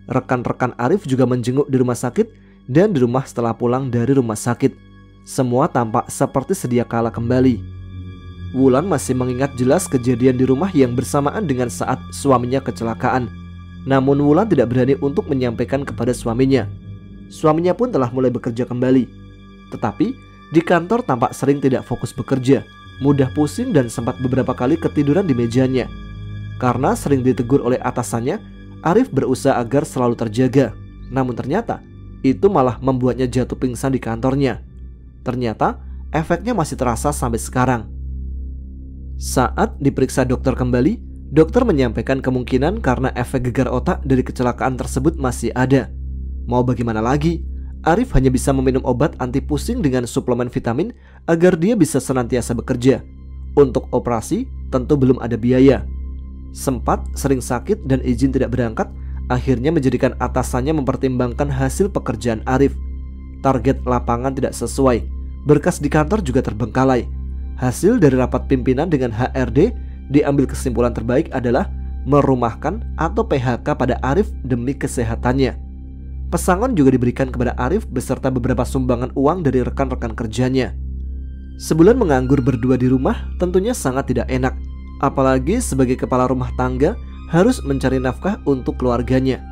A: Rekan-rekan Arif juga menjenguk di rumah sakit dan di rumah setelah pulang dari rumah sakit. Semua tampak seperti sedia kala kembali. Wulan masih mengingat jelas kejadian di rumah yang bersamaan dengan saat suaminya kecelakaan. Namun Wulan tidak berani untuk menyampaikan kepada suaminya. Suaminya pun telah mulai bekerja kembali. Tetapi di kantor tampak sering tidak fokus bekerja, mudah pusing dan sempat beberapa kali ketiduran di mejanya. Karena sering ditegur oleh atasannya, Arif berusaha agar selalu terjaga. Namun ternyata itu malah membuatnya jatuh pingsan di kantornya. Ternyata efeknya masih terasa sampai sekarang. Saat diperiksa dokter kembali, dokter menyampaikan kemungkinan karena efek gegar otak dari kecelakaan tersebut masih ada. Mau bagaimana lagi? Arif hanya bisa meminum obat anti pusing dengan suplemen vitamin agar dia bisa senantiasa bekerja. Untuk operasi tentu belum ada biaya. Sempat sering sakit dan izin tidak berangkat, akhirnya menjadikan atasannya mempertimbangkan hasil pekerjaan Arif. Target lapangan tidak sesuai, berkas di kantor juga terbengkalai. Hasil dari rapat pimpinan dengan HRD diambil kesimpulan terbaik adalah merumahkan atau PHK pada Arif demi kesehatannya. Pesangon juga diberikan kepada Arif beserta beberapa sumbangan uang dari rekan-rekan kerjanya. Sebulan menganggur berdua di rumah tentunya sangat tidak enak. Apalagi sebagai kepala rumah tangga harus mencari nafkah untuk keluarganya.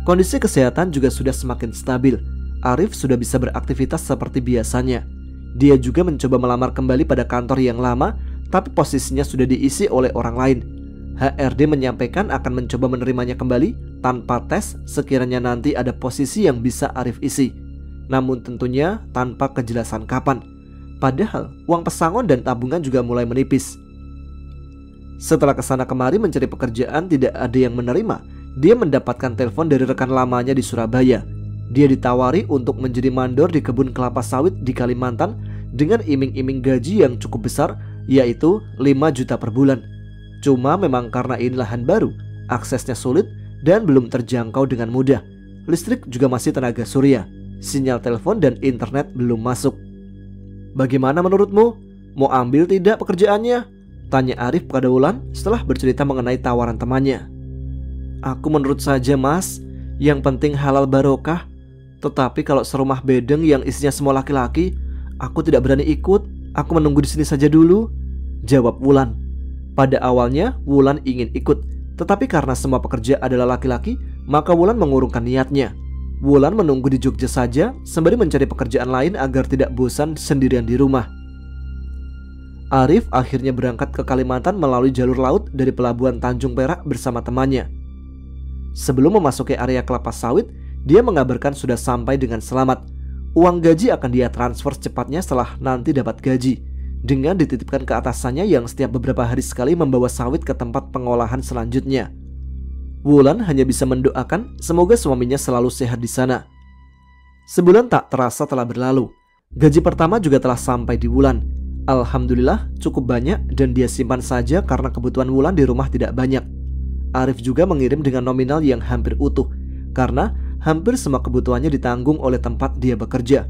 A: Kondisi kesehatan juga sudah semakin stabil. Arif sudah bisa beraktivitas seperti biasanya. Dia juga mencoba melamar kembali pada kantor yang lama, tapi posisinya sudah diisi oleh orang lain. HRD menyampaikan akan mencoba menerimanya kembali tanpa tes sekiranya nanti ada posisi yang bisa Arif isi. Namun tentunya tanpa kejelasan kapan. Padahal uang pesangon dan tabungan juga mulai menipis. Setelah kesana kemari mencari pekerjaan tidak ada yang menerima, dia mendapatkan telepon dari rekan lamanya di Surabaya. Dia ditawari untuk menjadi mandor di kebun kelapa sawit di Kalimantan dengan iming-iming gaji yang cukup besar, yaitu 5 juta per bulan. Cuma memang karena ini lahan baru, aksesnya sulit dan belum terjangkau dengan mudah. Listrik juga masih tenaga surya, sinyal telepon dan internet belum masuk. Bagaimana menurutmu? Mau ambil tidak pekerjaannya? Tanya Arif kepada Wulan setelah bercerita mengenai tawaran temannya. Aku menurut saja mas, yang penting halal barokah. Tetapi kalau serumah bedeng yang isinya semua laki-laki, aku tidak berani ikut. Aku menunggu di sini saja dulu, jawab Wulan. Pada awalnya Wulan ingin ikut, tetapi karena semua pekerja adalah laki-laki, maka Wulan mengurungkan niatnya. Wulan menunggu di Jogja saja sembari mencari pekerjaan lain agar tidak bosan sendirian di rumah. Arif akhirnya berangkat ke Kalimantan melalui jalur laut dari pelabuhan Tanjung Perak bersama temannya. Sebelum memasuki area kelapa sawit, dia mengabarkan sudah sampai dengan selamat. Uang gaji akan dia transfer secepatnya setelah nanti dapat gaji, dengan dititipkan ke atasannya yang setiap beberapa hari sekali membawa sawit ke tempat pengolahan selanjutnya. Wulan hanya bisa mendoakan semoga suaminya selalu sehat di sana. Sebulan tak terasa telah berlalu. Gaji pertama juga telah sampai di Wulan. Alhamdulillah cukup banyak dan dia simpan saja karena kebutuhan Wulan di rumah tidak banyak. Arif juga mengirim dengan nominal yang hampir utuh karena hampir semua kebutuhannya ditanggung oleh tempat dia bekerja.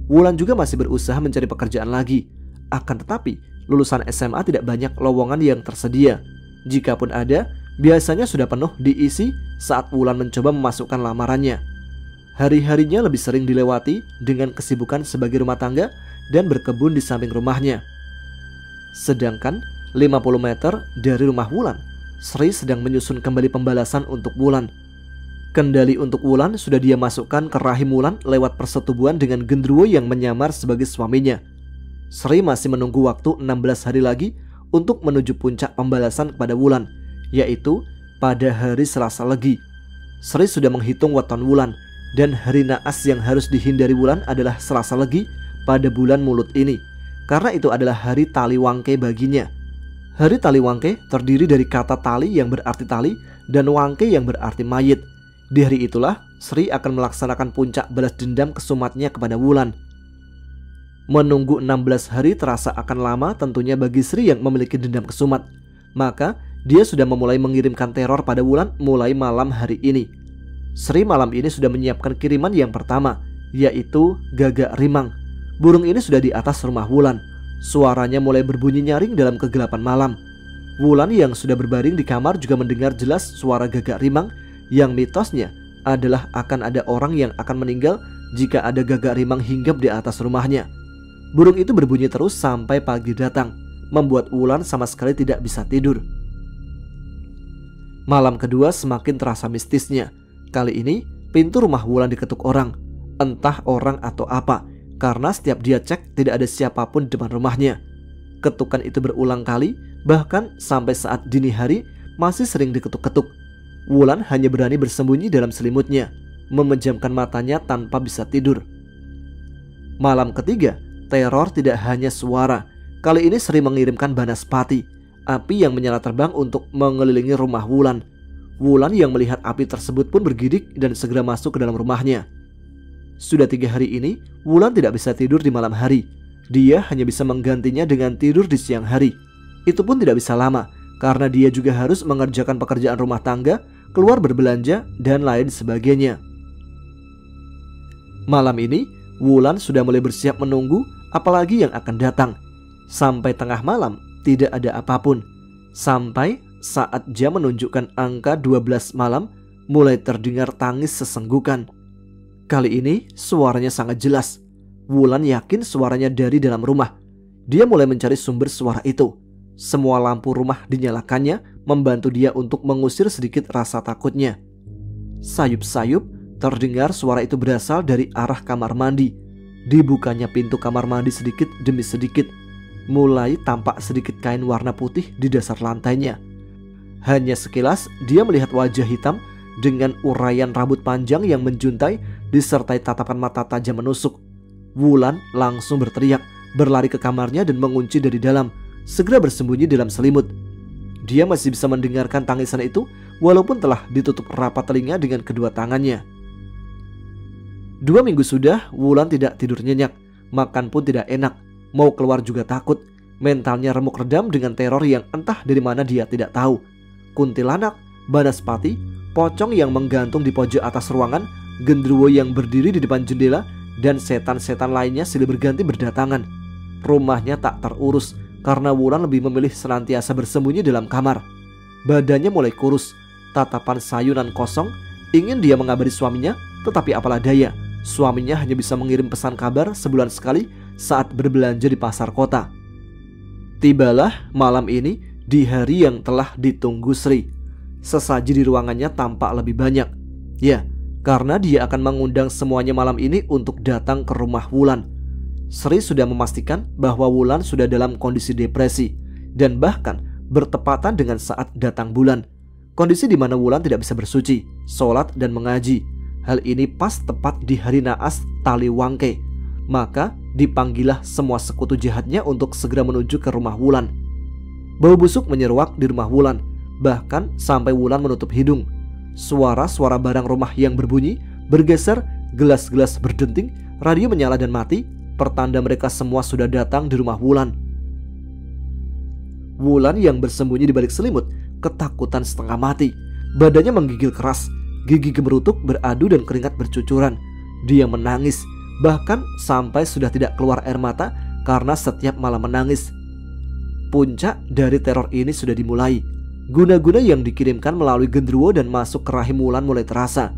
A: Wulan juga masih berusaha mencari pekerjaan lagi. Akan tetapi lulusan SMA tidak banyak lowongan yang tersedia. Jikapun ada, biasanya sudah penuh diisi saat Wulan mencoba memasukkan lamarannya. Hari-harinya lebih sering dilewati dengan kesibukan sebagai rumah tangga dan berkebun di samping rumahnya. Sedangkan 50 meter dari rumah Wulan, Sri sedang menyusun kembali pembalasan untuk Wulan. Kendali untuk Wulan sudah dia masukkan ke rahim Wulan lewat persetubuhan dengan genderuwo yang menyamar sebagai suaminya. Sri masih menunggu waktu 16 hari lagi untuk menuju puncak pembalasan kepada Wulan, yaitu pada hari Selasa Legi. Sri sudah menghitung weton Wulan, dan hari naas yang harus dihindari Wulan adalah Selasa Legi pada bulan Mulut ini, karena itu adalah hari tali wangke baginya. Hari tali wangke terdiri dari kata tali yang berarti tali dan wangke yang berarti mayit. Di hari itulah Sri akan melaksanakan puncak balas dendam kesumatnya kepada Wulan. Menunggu 16 hari terasa akan lama tentunya bagi Sri yang memiliki dendam kesumat. Maka dia sudah memulai mengirimkan teror pada Wulan mulai malam hari ini. Sri malam ini sudah menyiapkan kiriman yang pertama, yaitu gagak rimang. Burung ini sudah di atas rumah Wulan. Suaranya mulai berbunyi nyaring dalam kegelapan malam. Wulan yang sudah berbaring di kamar juga mendengar jelas suara gagak rimang yang mitosnya adalah akan ada orang yang akan meninggal jika ada gagak rimang hinggap di atas rumahnya. Burung itu berbunyi terus sampai pagi datang, membuat Wulan sama sekali tidak bisa tidur. Malam kedua semakin terasa mistisnya. Kali ini pintu rumah Wulan diketuk orang, entah orang atau apa, karena setiap dia cek tidak ada siapapun di depan rumahnya. Ketukan itu berulang kali, bahkan sampai saat dini hari masih sering diketuk-ketuk. Wulan hanya berani bersembunyi dalam selimutnya, memejamkan matanya tanpa bisa tidur. Malam ketiga, teror tidak hanya suara. Kali ini Sri mengirimkan banaspati, api yang menyala terbang untuk mengelilingi rumah Wulan. Wulan yang melihat api tersebut pun bergidik dan segera masuk ke dalam rumahnya. Sudah 3 hari ini, Wulan tidak bisa tidur di malam hari. Dia hanya bisa menggantinya dengan tidur di siang hari. Itu pun tidak bisa lama, karena dia juga harus mengerjakan pekerjaan rumah tangga, keluar berbelanja, dan lain sebagainya. Malam ini, Wulan sudah mulai bersiap menunggu apalagi yang akan datang. Sampai tengah malam, tidak ada apapun. Sampai saat jam menunjukkan angka 12 malam, mulai terdengar tangis sesenggukan. Kali ini suaranya sangat jelas. Wulan yakin suaranya dari dalam rumah. Dia mulai mencari sumber suara itu. Semua lampu rumah dinyalakannya, membantu dia untuk mengusir sedikit rasa takutnya. Sayup-sayup terdengar suara itu berasal dari arah kamar mandi. Dibukanya pintu kamar mandi sedikit demi sedikit. Mulai tampak sedikit kain warna putih di dasar lantainya. Hanya sekilas dia melihat wajah hitam dengan uraian rambut panjang yang menjuntai disertai tatapan mata tajam menusuk. Wulan langsung berteriak, berlari ke kamarnya dan mengunci dari dalam, segera bersembunyi dalam selimut. Dia masih bisa mendengarkan tangisan itu walaupun telah ditutup rapat telinga dengan kedua tangannya. 2 minggu sudah Wulan tidak tidur nyenyak, makan pun tidak enak, mau keluar juga takut. Mentalnya remuk redam dengan teror yang entah dari mana dia tidak tahu. Kuntilanak, banaspati, pocong yang menggantung di pojok atas ruangan, genderuwo yang berdiri di depan jendela, dan setan-setan lainnya silih berganti berdatangan. Rumahnya tak terurus karena Wulan lebih memilih senantiasa bersembunyi dalam kamar. Badannya mulai kurus, tatapan sayunan kosong, ingin dia mengabari suaminya, tetapi apalah daya, suaminya hanya bisa mengirim pesan kabar sebulan sekali saat berbelanja di pasar kota. Tibalah malam ini di hari yang telah ditunggu Sri. Sesaji di ruangannya tampak lebih banyak. Ya, karena dia akan mengundang semuanya malam ini untuk datang ke rumah Wulan. Sri sudah memastikan bahwa Wulan sudah dalam kondisi depresi dan bahkan bertepatan dengan saat datang bulan. Kondisi di mana Wulan tidak bisa bersuci, sholat dan mengaji. Hal ini pas tepat di hari naas Taliwangke. Maka dipanggillah semua sekutu jahatnya untuk segera menuju ke rumah Wulan. Bau busuk menyeruak di rumah Wulan, bahkan sampai Wulan menutup hidung. Suara-suara barang rumah yang berbunyi, bergeser, gelas-gelas berdenting, radio menyala dan mati, pertanda mereka semua sudah datang di rumah Wulan. Wulan yang bersembunyi di balik selimut, ketakutan setengah mati. Badannya menggigil keras, gigi gemerutuk beradu dan keringat bercucuran. Dia menangis, bahkan sampai sudah tidak keluar air mata karena setiap malam menangis. Puncak dari teror ini sudah dimulai. Guna-guna yang dikirimkan melalui genderuwo dan masuk ke rahim Wulan mulai terasa.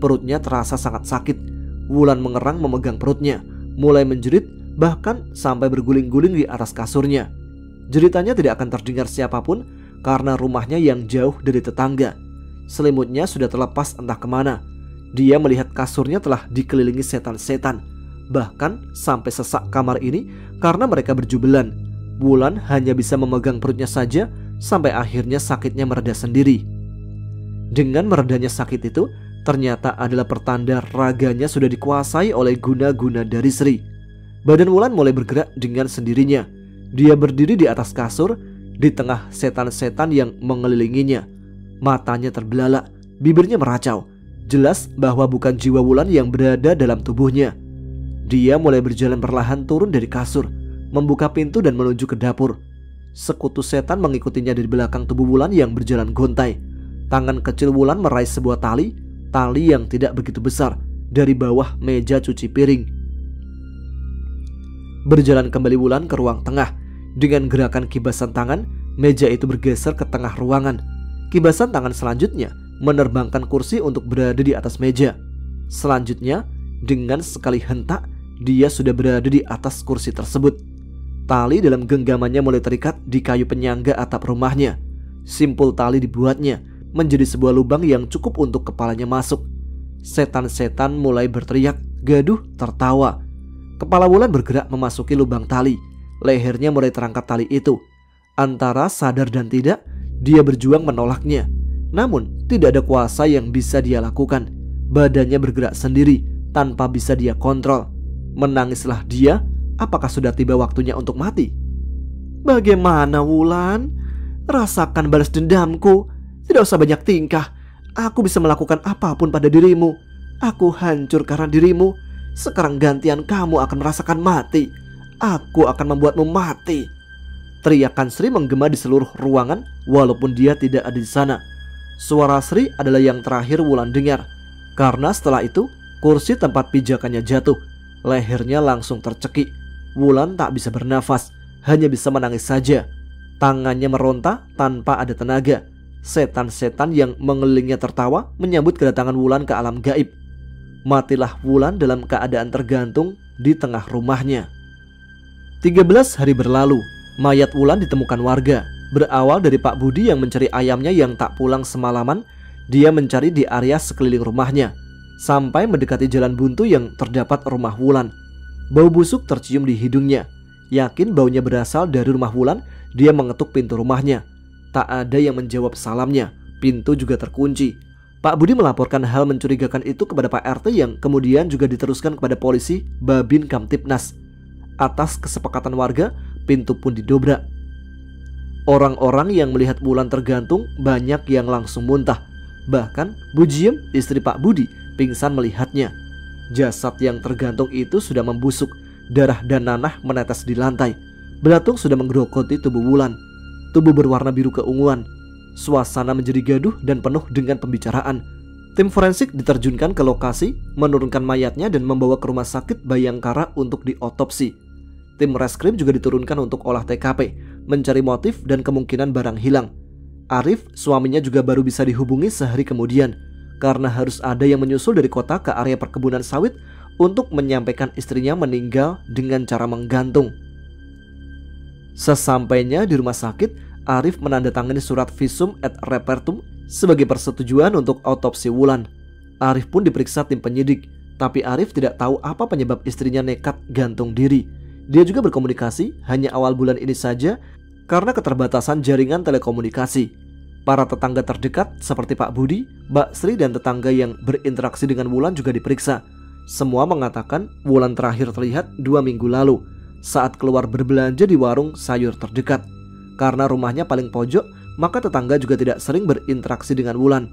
A: Perutnya terasa sangat sakit. Wulan mengerang memegang perutnya, mulai menjerit, bahkan sampai berguling-guling di atas kasurnya. Jeritannya tidak akan terdengar siapapun karena rumahnya yang jauh dari tetangga. Selimutnya sudah terlepas entah kemana. Dia melihat kasurnya telah dikelilingi setan-setan, bahkan sampai sesak kamar ini karena mereka berjubelan. Wulan hanya bisa memegang perutnya saja sampai akhirnya sakitnya mereda sendiri. Dengan meredanya sakit itu ternyata adalah pertanda raganya sudah dikuasai oleh guna-guna dari Sri. Badan Wulan mulai bergerak dengan sendirinya. Dia berdiri di atas kasur di tengah setan-setan yang mengelilinginya. Matanya terbelalak, bibirnya meracau. Jelas bahwa bukan jiwa Wulan yang berada dalam tubuhnya. Dia mulai berjalan perlahan turun dari kasur, membuka pintu dan menuju ke dapur. Sekutu setan mengikutinya dari belakang tubuh Wulan yang berjalan gontai. Tangan kecil Wulan meraih sebuah tali yang tidak begitu besar, dari bawah meja cuci piring. Berjalan kembali Wulan ke ruang tengah. Dengan gerakan kibasan tangan, meja itu bergeser ke tengah ruangan. Kibasan tangan selanjutnya menerbangkan kursi untuk berada di atas meja. Selanjutnya, dengan sekali hentak, dia sudah berada di atas kursi tersebut. Tali dalam genggamannya mulai terikat di kayu penyangga atap rumahnya. Simpul tali dibuatnya menjadi sebuah lubang yang cukup untuk kepalanya masuk. Setan-setan mulai berteriak, gaduh, tertawa. Kepala Wulan bergerak memasuki lubang tali. Lehernya mulai terangkat tali itu. Antara sadar dan tidak, dia berjuang menolaknya. Namun tidak ada kuasa yang bisa dia lakukan. Badannya bergerak sendiri tanpa bisa dia kontrol. Menangislah dia. Apakah sudah tiba waktunya untuk mati? Bagaimana Wulan? Rasakan balas dendamku. Tidak usah banyak tingkah. Aku bisa melakukan apapun pada dirimu. Aku hancur karena dirimu. Sekarang gantian kamu akan merasakan mati. Aku akan membuatmu mati. Teriakan Sri menggema di seluruh ruangan walaupun dia tidak ada di sana. Suara Sri adalah yang terakhir Wulan dengar. Karena setelah itu kursi tempat pijakannya jatuh. Lehernya langsung tercekik. Wulan tak bisa bernafas, hanya bisa menangis saja. Tangannya meronta tanpa ada tenaga. Setan-setan yang mengelilingnya tertawa menyambut kedatangan Wulan ke alam gaib. Matilah Wulan dalam keadaan tergantung di tengah rumahnya. 13 hari berlalu, mayat Wulan ditemukan warga. Berawal dari Pak Budi yang mencari ayamnya yang tak pulang semalaman, dia mencari di area sekeliling rumahnya, sampai mendekati jalan buntu yang terdapat rumah Wulan. Bau busuk tercium di hidungnya. Yakin baunya berasal dari rumah Wulan, dia mengetuk pintu rumahnya. Tak ada yang menjawab salamnya. Pintu juga terkunci. Pak Budi melaporkan hal mencurigakan itu kepada Pak RT yang kemudian juga diteruskan kepada polisi Babin Kamtipnas. Atas kesepakatan warga, pintu pun didobrak. Orang-orang yang melihat Wulan tergantung banyak yang langsung muntah. Bahkan Bu Jiem, istri Pak Budi, pingsan melihatnya. Jasad yang tergantung itu sudah membusuk, darah dan nanah menetes di lantai. Belatung sudah menggerogoti tubuh Wulan. Tubuh berwarna biru keunguan. Suasana menjadi gaduh dan penuh dengan pembicaraan. Tim forensik diterjunkan ke lokasi, menurunkan mayatnya dan membawa ke rumah sakit Bayangkara untuk diotopsi. Tim reskrim juga diturunkan untuk olah TKP, mencari motif dan kemungkinan barang hilang. Arif, suaminya juga baru bisa dihubungi sehari kemudian, karena harus ada yang menyusul dari kota ke area perkebunan sawit untuk menyampaikan istrinya meninggal dengan cara menggantung. Sesampainya di rumah sakit, Arif menandatangani surat visum et repertum sebagai persetujuan untuk autopsi Wulan. Arif pun diperiksa tim penyidik, tapi Arif tidak tahu apa penyebab istrinya nekat gantung diri. Dia juga berkomunikasi hanya awal bulan ini saja karena keterbatasan jaringan telekomunikasi. Para tetangga terdekat seperti Pak Budi, Mbak Sri dan tetangga yang berinteraksi dengan Wulan juga diperiksa. Semua mengatakan Wulan terakhir terlihat 2 minggu lalu saat keluar berbelanja di warung sayur terdekat. Karena rumahnya paling pojok, maka tetangga juga tidak sering berinteraksi dengan Wulan.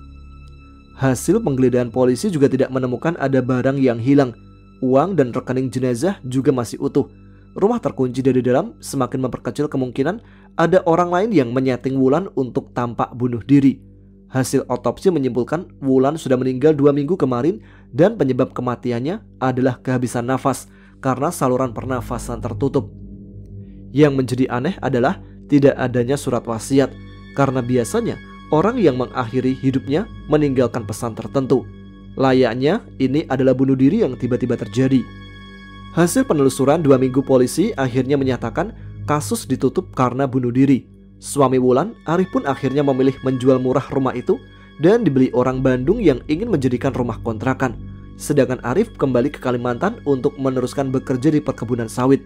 A: Hasil penggeledahan polisi juga tidak menemukan ada barang yang hilang. Uang dan rekening jenazah juga masih utuh. Rumah terkunci dari dalam semakin memperkecil kemungkinan ada orang lain yang menyeting Wulan untuk tampak bunuh diri. Hasil otopsi menyimpulkan Wulan sudah meninggal 2 minggu kemarin dan penyebab kematiannya adalah kehabisan nafas karena saluran pernafasan tertutup. Yang menjadi aneh adalah tidak adanya surat wasiat, karena biasanya orang yang mengakhiri hidupnya meninggalkan pesan tertentu. Layaknya ini adalah bunuh diri yang tiba-tiba terjadi. Hasil penelusuran 2 minggu polisi akhirnya menyatakan kasus ditutup karena bunuh diri. Suami Wulan, Arif pun akhirnya memilih menjual murah rumah itu dan dibeli orang Bandung yang ingin menjadikan rumah kontrakan. Sedangkan Arif kembali ke Kalimantan untuk meneruskan bekerja di perkebunan sawit.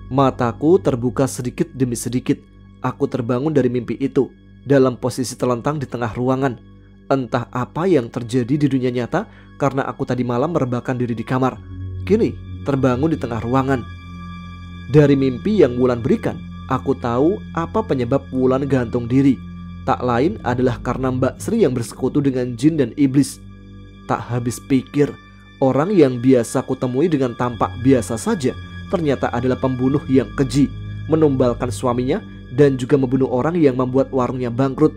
A: Mataku terbuka sedikit demi sedikit. Aku terbangun dari mimpi itu dalam posisi terlentang di tengah ruangan. Entah apa yang terjadi di dunia nyata karena aku tadi malam merebahkan diri di kamar. Kini terbangun di tengah ruangan. Dari mimpi yang Wulan berikan, aku tahu apa penyebab Wulan gantung diri. Tak lain adalah karena Mbak Sri yang bersekutu dengan jin dan iblis. Tak habis pikir, orang yang biasa kutemui dengan tampak biasa saja ternyata adalah pembunuh yang keji, menumbalkan suaminya dan juga membunuh orang yang membuat warungnya bangkrut.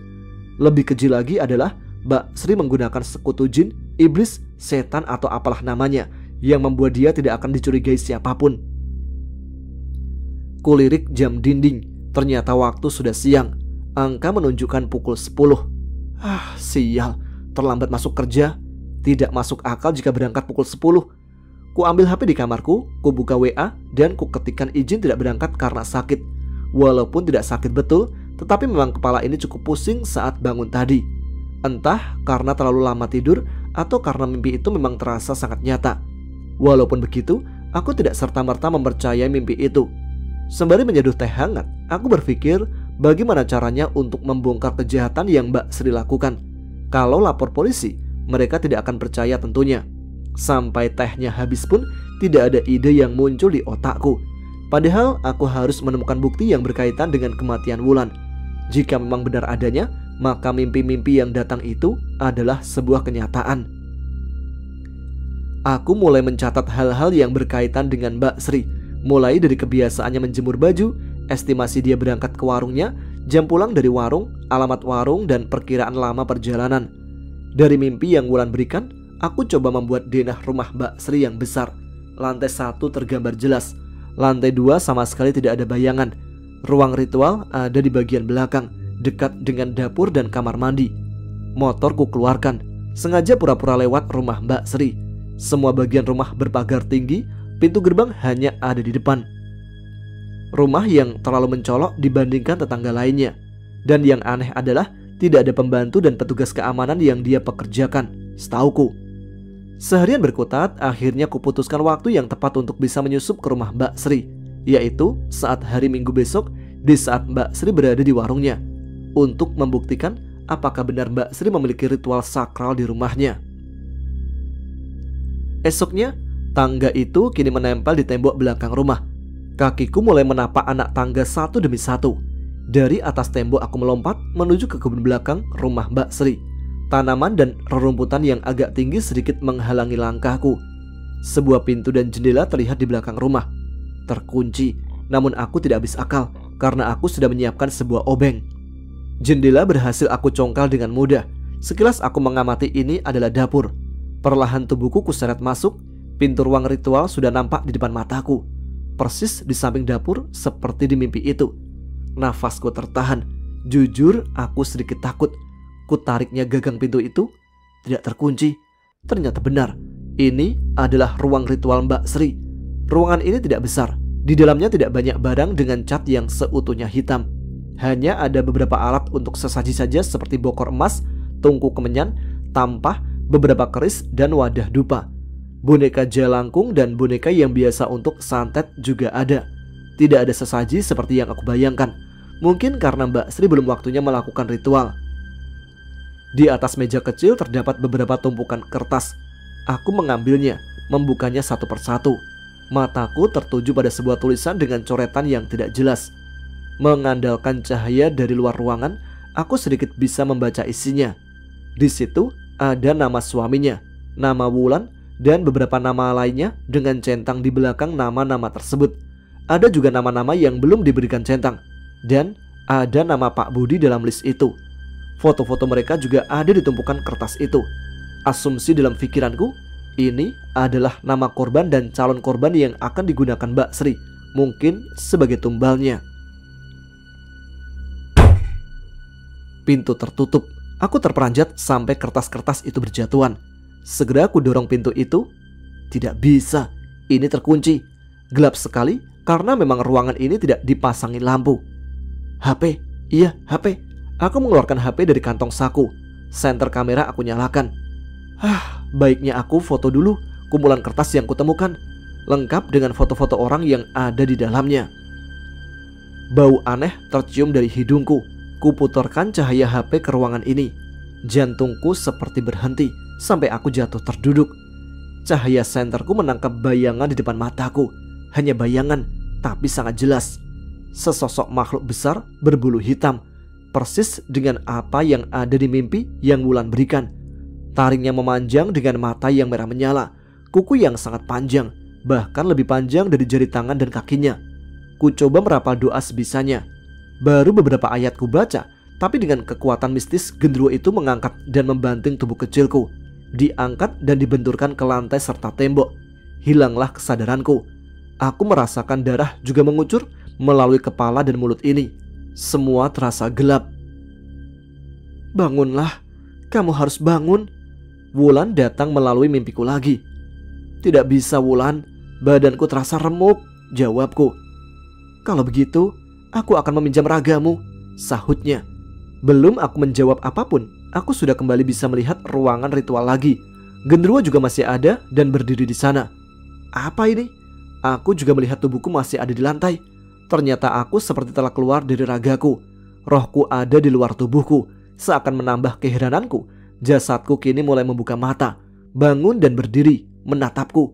A: Lebih keji lagi adalah Mbak Sri menggunakan sekutu jin, iblis, setan atau apalah namanya yang membuat dia tidak akan dicurigai siapapun. Kulirik jam dinding, ternyata waktu sudah siang. Angka menunjukkan pukul 10. Sial, terlambat masuk kerja. Tidak masuk akal jika berangkat pukul 10. Ku ambil HP di kamarku, ku buka WA dan ku ketikkan izin tidak berangkat karena sakit. Walaupun tidak sakit betul, tetapi memang kepala ini cukup pusing saat bangun tadi. Entah karena terlalu lama tidur atau karena mimpi itu memang terasa sangat nyata. Walaupun begitu, aku tidak serta-merta mempercayai mimpi itu. Sembari menyeduh teh hangat, aku berpikir bagaimana caranya untuk membongkar kejahatan yang Mbak Sri lakukan. Kalau lapor polisi, mereka tidak akan percaya tentunya. Sampai tehnya habis pun tidak ada ide yang muncul di otakku. Padahal aku harus menemukan bukti yang berkaitan dengan kematian Wulan. Jika memang benar adanya, maka mimpi-mimpi yang datang itu adalah sebuah kenyataan. Aku mulai mencatat hal-hal yang berkaitan dengan Mbak Sri. Mulai dari kebiasaannya menjemur baju, estimasi dia berangkat ke warungnya, jam pulang dari warung, alamat warung, dan perkiraan lama perjalanan. Dari mimpi yang Wulan berikan, aku coba membuat denah rumah Mbak Sri yang besar. Lantai 1 tergambar jelas. Lantai 2 sama sekali tidak ada bayangan. Ruang ritual ada di bagian belakang, dekat dengan dapur dan kamar mandi. Motor ku keluarkan, sengaja pura-pura lewat rumah Mbak Sri. Semua bagian rumah berpagar tinggi, pintu gerbang hanya ada di depan. Rumah yang terlalu mencolok dibandingkan tetangga lainnya. Dan yang aneh adalah tidak ada pembantu dan petugas keamanan yang dia pekerjakan, setauku. Seharian berkutat, akhirnya kuputuskan waktu yang tepat untuk bisa menyusup ke rumah Mbak Sri, yaitu saat hari Minggu besok, di saat Mbak Sri berada di warungnya, untuk membuktikan apakah benar Mbak Sri memiliki ritual sakral di rumahnya. Esoknya, tangga itu kini menempel di tembok belakang rumah. Kakiku mulai menapak anak tangga satu demi satu. Dari atas tembok aku melompat menuju ke kebun belakang rumah Mbak Sri. Tanaman dan rerumputan yang agak tinggi sedikit menghalangi langkahku. Sebuah pintu dan jendela terlihat di belakang rumah. Terkunci, namun aku tidak habis akal karena aku sudah menyiapkan sebuah obeng. Jendela berhasil aku congkal dengan mudah. Sekilas aku mengamati ini adalah dapur. Perlahan tubuhku kuseret masuk. Pintu ruang ritual sudah nampak di depan mataku, persis di samping dapur seperti di mimpi itu. Nafasku tertahan. Jujur aku sedikit takut. Kutariknya gagang pintu itu, tidak terkunci. Ternyata benar, ini adalah ruang ritual Mbak Sri. Ruangan ini tidak besar. Di dalamnya tidak banyak barang dengan cat yang seutuhnya hitam. Hanya ada beberapa alat untuk sesaji saja seperti bokor emas, tungku kemenyan, tampah, beberapa keris, dan wadah dupa. Boneka jalangkung dan boneka yang biasa untuk santet juga ada. Tidak ada sesaji seperti yang aku bayangkan. Mungkin karena Mbak Sri belum waktunya melakukan ritual. Di atas meja kecil terdapat beberapa tumpukan kertas. Aku mengambilnya, membukanya satu persatu. Mataku tertuju pada sebuah tulisan dengan coretan yang tidak jelas. Mengandalkan cahaya dari luar ruangan, aku sedikit bisa membaca isinya. Di situ ada nama suaminya, nama Wulan, dan beberapa nama lainnya dengan centang di belakang nama-nama tersebut. Ada juga nama-nama yang belum diberikan centang. Dan ada nama Pak Budi dalam list itu. Foto-foto mereka juga ada di tumpukan kertas itu. Asumsi dalam pikiranku, ini adalah nama korban dan calon korban yang akan digunakan Mbak Sri, mungkin sebagai tumbalnya. Pintu tertutup. Aku terperanjat sampai kertas-kertas itu berjatuhan. Segera aku dorong pintu itu. Tidak bisa, ini terkunci. Gelap sekali karena memang ruangan ini tidak dipasangi lampu. HP, iya HP. Aku mengeluarkan HP dari kantong saku. Senter kamera aku nyalakan. Baiknya aku foto dulu kumpulan kertas yang kutemukan, lengkap dengan foto-foto orang yang ada di dalamnya. Bau aneh tercium dari hidungku. Kuputarkan cahaya HP ke ruangan ini. Jantungku seperti berhenti sampai aku jatuh terduduk. Cahaya senterku menangkap bayangan di depan mataku. Hanya bayangan, tapi sangat jelas. Sesosok makhluk besar berbulu hitam, persis dengan apa yang ada di mimpi yang Wulan berikan. Taringnya memanjang dengan mata yang merah menyala, kuku yang sangat panjang, bahkan lebih panjang dari jari tangan dan kakinya. Ku coba merapal doa sebisanya. Baru beberapa ayat ku baca, tapi dengan kekuatan mistis genderuwo itu mengangkat dan membanting tubuh kecilku. Diangkat dan dibenturkan ke lantai serta tembok. Hilanglah kesadaranku. Aku merasakan darah juga mengucur melalui kepala dan mulut ini. Semua terasa gelap. Bangunlah, kamu harus bangun. Wulan datang melalui mimpiku lagi. Tidak bisa Wulan, badanku terasa remuk, jawabku. Kalau begitu, aku akan meminjam ragamu, sahutnya. Belum aku menjawab apapun, aku sudah kembali bisa melihat ruangan ritual lagi. Genderuwo juga masih ada dan berdiri di sana. Apa ini? Aku juga melihat tubuhku masih ada di lantai. Ternyata aku seperti telah keluar dari ragaku. Rohku ada di luar tubuhku. Seakan menambah keherananku, jasadku kini mulai membuka mata, bangun dan berdiri, menatapku.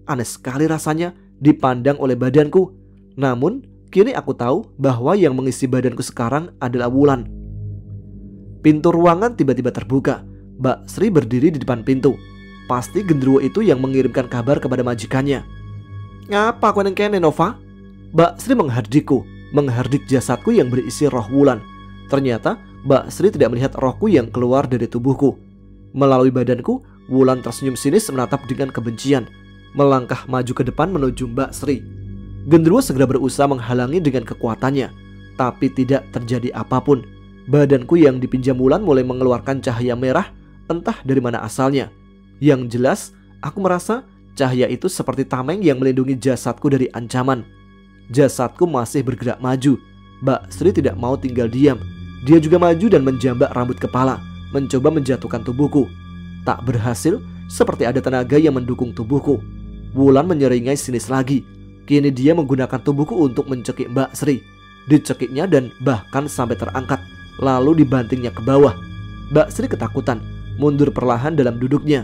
A: Aneh sekali rasanya dipandang oleh badanku. Namun, kini aku tahu bahwa yang mengisi badanku sekarang adalah Wulan. Pintu ruangan tiba-tiba terbuka. Mbak Sri berdiri di depan pintu. Pasti genderuwo itu yang mengirimkan kabar kepada majikannya. Ngapa kau nengkene Nova? Mbak Sri menghardikku, menghardik jasadku yang berisi roh Wulan. Ternyata Mbak Sri tidak melihat rohku yang keluar dari tubuhku. Melalui badanku, Wulan tersenyum sinis menatap dengan kebencian, melangkah maju ke depan menuju Mbak Sri. Genderuwo segera berusaha menghalangi dengan kekuatannya, tapi tidak terjadi apapun. Badanku yang dipinjam Wulan mulai mengeluarkan cahaya merah, entah dari mana asalnya. Yang jelas, aku merasa cahaya itu seperti tameng yang melindungi jasadku dari ancaman. Jasadku masih bergerak maju. Mbak Sri tidak mau tinggal diam. Dia juga maju dan menjambak rambut kepala, mencoba menjatuhkan tubuhku. Tak berhasil, seperti ada tenaga yang mendukung tubuhku. Wulan menyeringai sinis lagi. Kini dia menggunakan tubuhku untuk mencekik Mbak Sri. Dicekiknya dan bahkan sampai terangkat, lalu dibantingnya ke bawah. Mbak Sri ketakutan, mundur perlahan dalam duduknya.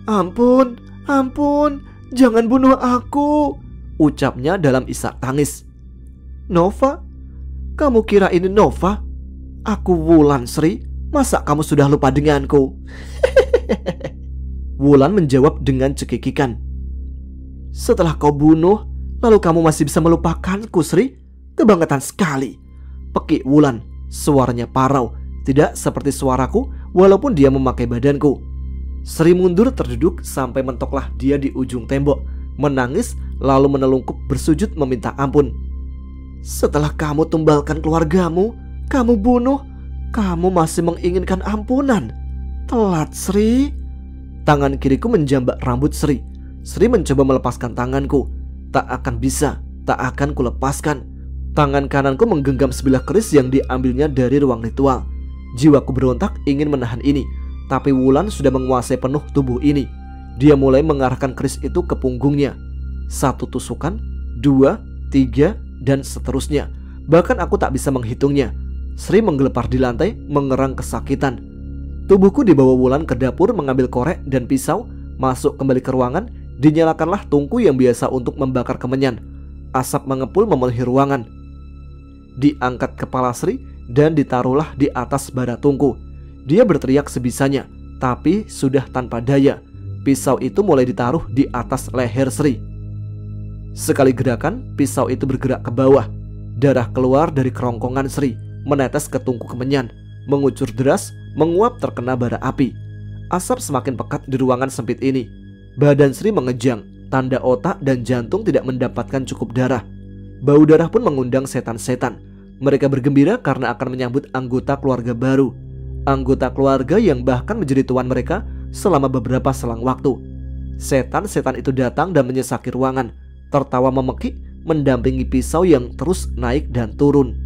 A: "Ampun, ampun, jangan bunuh aku," ucapnya dalam isak tangis. "Nova? Kamu kira ini Nova? Aku Wulan, Sri. Masa kamu sudah lupa denganku?" Wulan menjawab dengan cekikikan. "Setelah kau bunuh, lalu kamu masih bisa melupakanku, Sri? Kebangetan sekali." Pekik Wulan, suaranya parau, tidak seperti suaraku walaupun dia memakai badanku. Sri mundur terduduk sampai mentoklah dia di ujung tembok, menangis lalu menelungkup bersujud meminta ampun. "Setelah kamu tumbalkan keluargamu, kamu bunuh, kamu masih menginginkan ampunan? Telat, Sri." Tangan kiriku menjambak rambut Sri. Sri mencoba melepaskan tanganku. Tak akan bisa, tak akan kulepaskan. Tangan kananku menggenggam sebilah keris yang diambilnya dari ruang ritual. Jiwaku berontak ingin menahan ini, tapi Wulan sudah menguasai penuh tubuh ini. Dia mulai mengarahkan keris itu ke punggungnya. 1 tusukan, 2, 3, dan seterusnya. Bahkan aku tak bisa menghitungnya. Sri menggelepar di lantai, mengerang kesakitan. Tubuhku dibawa Wulan ke dapur mengambil korek dan pisau. Masuk kembali ke ruangan, dinyalakanlah tungku yang biasa untuk membakar kemenyan. Asap mengepul memenuhi ruangan. Diangkat kepala Sri dan ditaruhlah di atas bara tungku. Dia berteriak sebisanya, tapi sudah tanpa daya. Pisau itu mulai ditaruh di atas leher Sri. Sekali gerakan, pisau itu bergerak ke bawah. Darah keluar dari kerongkongan Sri, menetes ke tungku kemenyan, mengucur deras, menguap terkena bara api. Asap semakin pekat di ruangan sempit ini. Badan Sri mengejang, tanda otak dan jantung tidak mendapatkan cukup darah. Bau darah pun mengundang setan-setan. Mereka bergembira karena akan menyambut anggota keluarga baru. Anggota keluarga yang bahkan menjadi tuan mereka selama beberapa selang waktu. Setan-setan itu datang dan menyesaki ruangan, tertawa memekik, mendampingi pisau yang terus naik dan turun.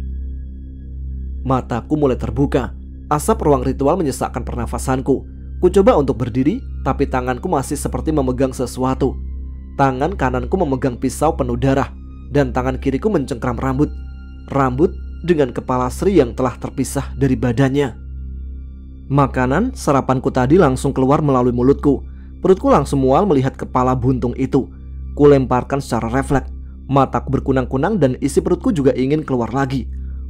A: Mataku mulai terbuka. Asap ruang ritual menyesakkan pernafasanku. Ku coba untuk berdiri, tapi tanganku masih seperti memegang sesuatu. Tangan kananku memegang pisau penuh darah, dan tangan kiriku mencengkram rambut. Rambut dengan kepala Sri yang telah terpisah dari badannya. Makanan sarapanku tadi langsung keluar melalui mulutku. Perutku langsung mual melihat kepala buntung itu. Ku lemparkan secara refleks. Mataku berkunang-kunang dan isi perutku juga ingin keluar lagi.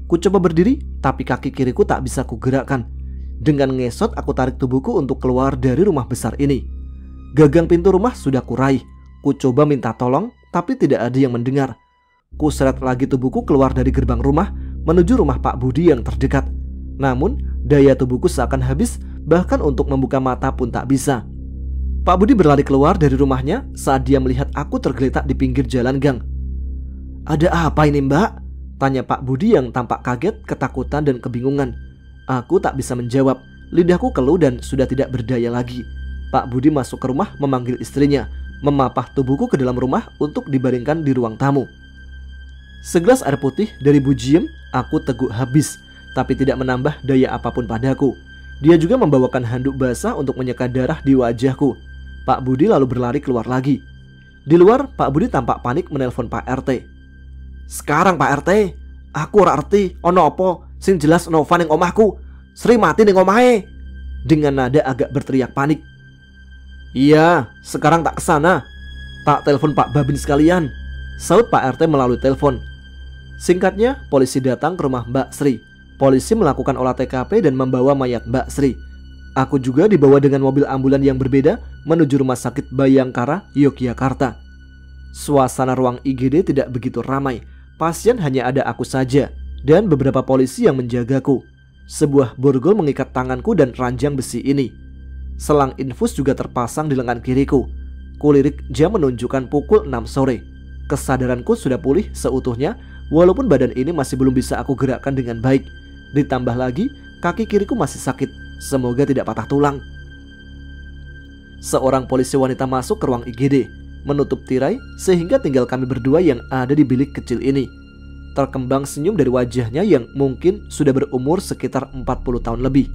A: Ku coba berdiri, tapi kaki kiriku tak bisa kugerakkan. Dengan ngesot aku tarik tubuhku untuk keluar dari rumah besar ini. Gagang pintu rumah sudah kuraih. Ku coba minta tolong, tapi tidak ada yang mendengar. Ku seret lagi tubuhku keluar dari gerbang rumah menuju rumah Pak Budi yang terdekat. Namun daya tubuhku seakan habis, bahkan untuk membuka mata pun tak bisa. Pak Budi berlari keluar dari rumahnya saat dia melihat aku tergeletak di pinggir jalan gang. "Ada apa ini, Mbak?" tanya Pak Budi yang tampak kaget, ketakutan, dan kebingungan. Aku tak bisa menjawab. Lidahku keluh dan sudah tidak berdaya lagi. Pak Budi masuk ke rumah memanggil istrinya, memapah tubuhku ke dalam rumah untuk dibaringkan di ruang tamu. Segelas air putih dari Bu Jiem aku teguk habis, tapi tidak menambah daya apapun padaku. Dia juga membawakan handuk basah untuk menyeka darah di wajahku. Pak Budi lalu berlari keluar lagi. Di luar, Pak Budi tampak panik menelpon Pak RT. "Sekarang Pak RT, aku ora arti ono apa, sing jelas Nova ning omahku. Sri mati ning omahe." Dengan nada agak berteriak panik. "Iya, sekarang tak kesana. Tak telepon Pak Babin sekalian," saut Pak RT melalui telepon. Singkatnya, polisi datang ke rumah Mbak Sri. Polisi melakukan olah TKP dan membawa mayat Mbak Sri. Aku juga dibawa dengan mobil ambulan yang berbeda menuju Rumah Sakit Bayangkara, Yogyakarta. Suasana ruang IGD tidak begitu ramai. Pasien hanya ada aku saja dan beberapa polisi yang menjagaku. Sebuah borgol mengikat tanganku dan ranjang besi ini. Selang infus juga terpasang di lengan kiriku. Kulirik jam menunjukkan pukul 6 sore. Kesadaranku sudah pulih seutuhnya, walaupun badan ini masih belum bisa aku gerakkan dengan baik. Ditambah lagi, kaki kiriku masih sakit. Semoga tidak patah tulang. Seorang polisi wanita masuk ke ruang IGD, menutup tirai sehingga tinggal kami berdua yang ada di bilik kecil ini. Terkembang senyum dari wajahnya yang mungkin sudah berumur sekitar 40 tahun lebih.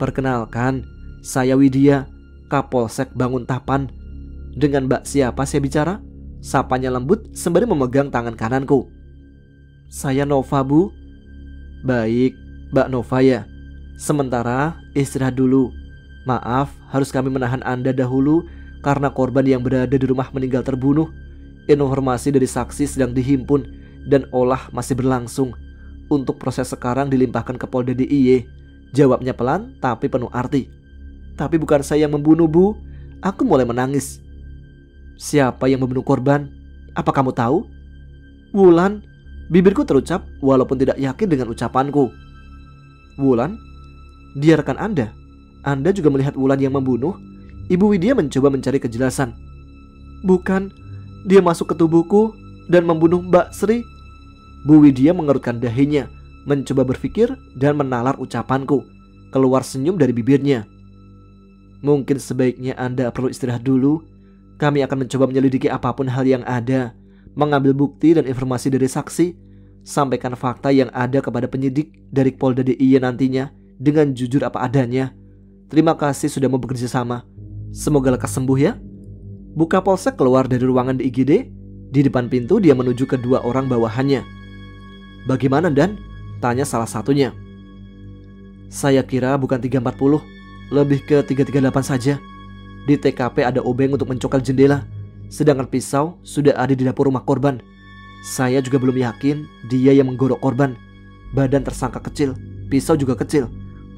A: "Perkenalkan, saya Widya, Kapolsek Banguntapan. Dengan Mbak siapa saya bicara?" Sapanya lembut sembari memegang tangan kananku. "Saya Nova, Bu." "Baik, Mbak Nova ya. Sementara istirahat dulu. Maaf, harus kami menahan Anda dahulu karena korban yang berada di rumah meninggal terbunuh. Informasi dari saksi sedang dihimpun dan olah masih berlangsung. Untuk proses sekarang dilimpahkan ke Polda DIY. Jawabnya pelan tapi penuh arti. Tapi bukan saya yang membunuh, Bu. Aku mulai menangis. Siapa yang membunuh korban? Apa kamu tahu? Wulan. Bibirku terucap walaupun tidak yakin dengan ucapanku. Wulan? Dia rekan Anda. Anda juga melihat Wulan yang membunuh? Ibu Widya mencoba mencari kejelasan. Bukan. Dia masuk ke tubuhku dan membunuh Mbak Sri. Bu Widya mengerutkan dahinya, mencoba berpikir dan menalar ucapanku. Keluar senyum dari bibirnya. Mungkin sebaiknya Anda perlu istirahat dulu. Kami akan mencoba menyelidiki apapun hal yang ada, mengambil bukti dan informasi dari saksi, sampaikan fakta yang ada kepada penyidik dari Polda DIY nantinya dengan jujur apa adanya. Terima kasih sudah mau bekerja sama. Semoga lekas sembuh ya. Buka Polsek keluar dari ruangan di IGD. Di depan pintu dia menuju kedua orang bawahannya. Bagaimana Dan? Tanya salah satunya. Saya kira bukan 340, lebih ke 338 saja. Di TKP ada obeng untuk mencongkel jendela, sedangkan pisau sudah ada di dapur rumah korban. Saya juga belum yakin dia yang menggorok korban. Badan tersangka kecil, pisau juga kecil.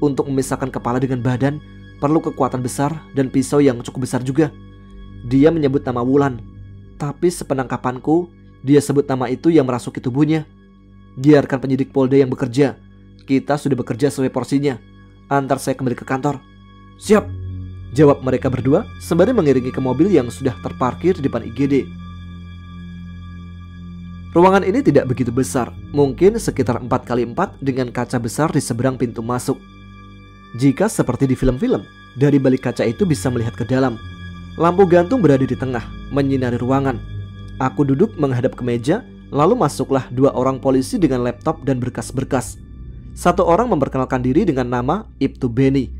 A: Untuk memisahkan kepala dengan badan perlu kekuatan besar dan pisau yang cukup besar juga. Dia menyebut nama Wulan, tapi sepenangkapanku dia sebut nama itu yang merasuki tubuhnya. Biarkan penyidik Polda yang bekerja. Kita sudah bekerja sesuai porsinya. Antar saya kembali ke kantor. Siap, jawab mereka berdua sembari mengiringi ke mobil yang sudah terparkir di depan IGD. Ruangan ini tidak begitu besar, mungkin sekitar 4x4 dengan kaca besar di seberang pintu masuk. Jika seperti di film-film, dari balik kaca itu bisa melihat ke dalam. Lampu gantung berada di tengah, menyinari ruangan. Aku duduk menghadap ke meja. Lalu masuklah dua orang polisi dengan laptop dan berkas-berkas. Satu orang memperkenalkan diri dengan nama Ibtu Beni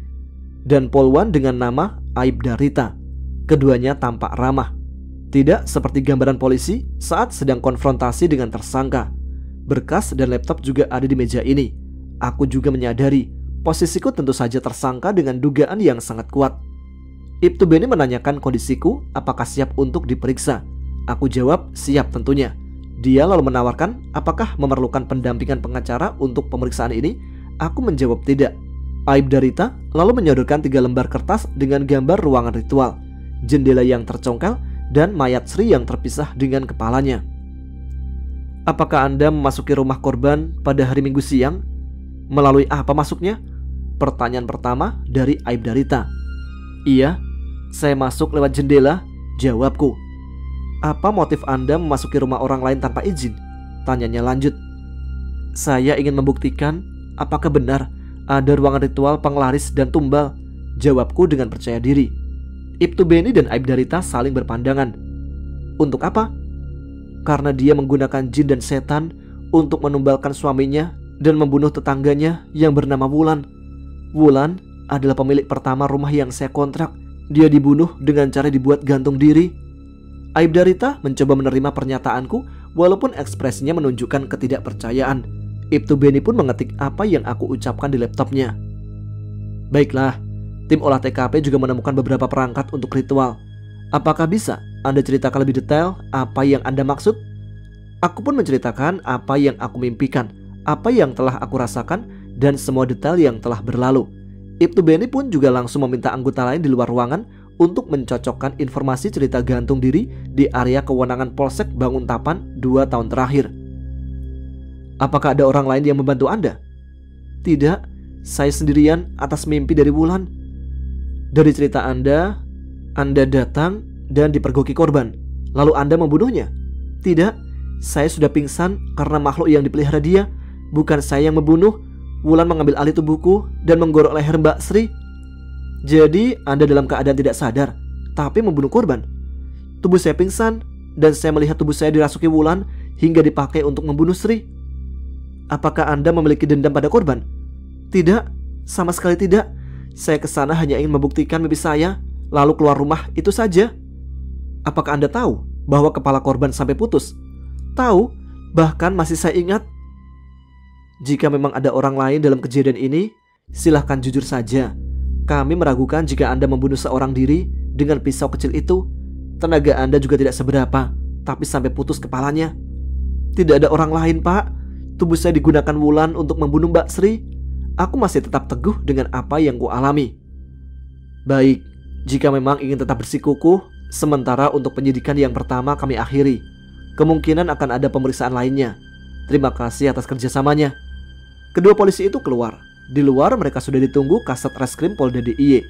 A: dan Polwan dengan nama Aibda Rita. Keduanya tampak ramah. Tidak seperti gambaran polisi saat sedang konfrontasi dengan tersangka. Berkas dan laptop juga ada di meja ini. Aku juga menyadari posisiku tentu saja tersangka dengan dugaan yang sangat kuat. Ibtu Beni menanyakan kondisiku, apakah siap untuk diperiksa. Aku jawab siap tentunya. Dia lalu menawarkan apakah memerlukan pendampingan pengacara untuk pemeriksaan ini. Aku menjawab tidak. Aibda Rita lalu menyodorkan 3 lembar kertas dengan gambar ruangan ritual, jendela yang tercongkel, dan mayat Sri yang terpisah dengan kepalanya. Apakah Anda memasuki rumah korban pada hari Minggu siang? Melalui apa masuknya? Pertanyaan pertama dari Aibda Rita. Iya, saya masuk lewat jendela, jawabku. Apa motif Anda memasuki rumah orang lain tanpa izin? Tanyanya lanjut. Saya ingin membuktikan apakah benar ada ruangan ritual penglaris dan tumbal, jawabku dengan percaya diri. Ibtu Beni dan Aibda Rita saling berpandangan. Untuk apa? Karena dia menggunakan jin dan setan untuk menumbalkan suaminya dan membunuh tetangganya yang bernama Wulan. Wulan adalah pemilik pertama rumah yang saya kontrak. Dia dibunuh dengan cara dibuat gantung diri. Aibda Rita mencoba menerima pernyataanku walaupun ekspresinya menunjukkan ketidakpercayaan. Ibtu Beni pun mengetik apa yang aku ucapkan di laptopnya. Baiklah, tim olah TKP juga menemukan beberapa perangkat untuk ritual. Apakah bisa Anda ceritakan lebih detail apa yang Anda maksud? Aku pun menceritakan apa yang aku mimpikan, apa yang telah aku rasakan, dan semua detail yang telah berlalu. Ibtu Beni pun juga langsung meminta anggota lain di luar ruangan untuk mencocokkan informasi cerita gantung diri di area kewenangan Polsek Banguntapan 2 tahun terakhir. Apakah ada orang lain yang membantu Anda? Tidak, saya sendirian atas mimpi dari Wulan. Dari cerita Anda datang dan dipergoki korban, lalu Anda membunuhnya? Tidak, saya sudah pingsan karena makhluk yang dipelihara dia. Bukan saya yang membunuh. Wulan mengambil alih tubuhku dan menggorok leher Mbak Sri. Jadi Anda dalam keadaan tidak sadar, tapi membunuh korban. Tubuh saya pingsan dan saya melihat tubuh saya dirasuki Wulan hingga dipakai untuk membunuh Sri. Apakah Anda memiliki dendam pada korban? Tidak, sama sekali tidak. Saya kesana hanya ingin membuktikan mimpi saya, lalu keluar rumah, itu saja. Apakah Anda tahu bahwa kepala korban sampai putus? Tahu, bahkan masih saya ingat. Jika memang ada orang lain dalam kejadian ini, Silahkan jujur saja. Kami meragukan jika Anda membunuh seorang diri dengan pisau kecil itu. Tenaga Anda juga tidak seberapa, tapi sampai putus kepalanya. Tidak ada orang lain, Pak. Tubuh saya digunakan Wulan untuk membunuh Mbak Sri. Aku masih tetap teguh dengan apa yang kualami. Baik, jika memang ingin tetap bersikukuh, sementara untuk penyidikan yang pertama kami akhiri. Kemungkinan akan ada pemeriksaan lainnya. Terima kasih atas kerjasamanya. Kedua polisi itu keluar. Di luar mereka sudah ditunggu Kasat Reskrim Polda DIY.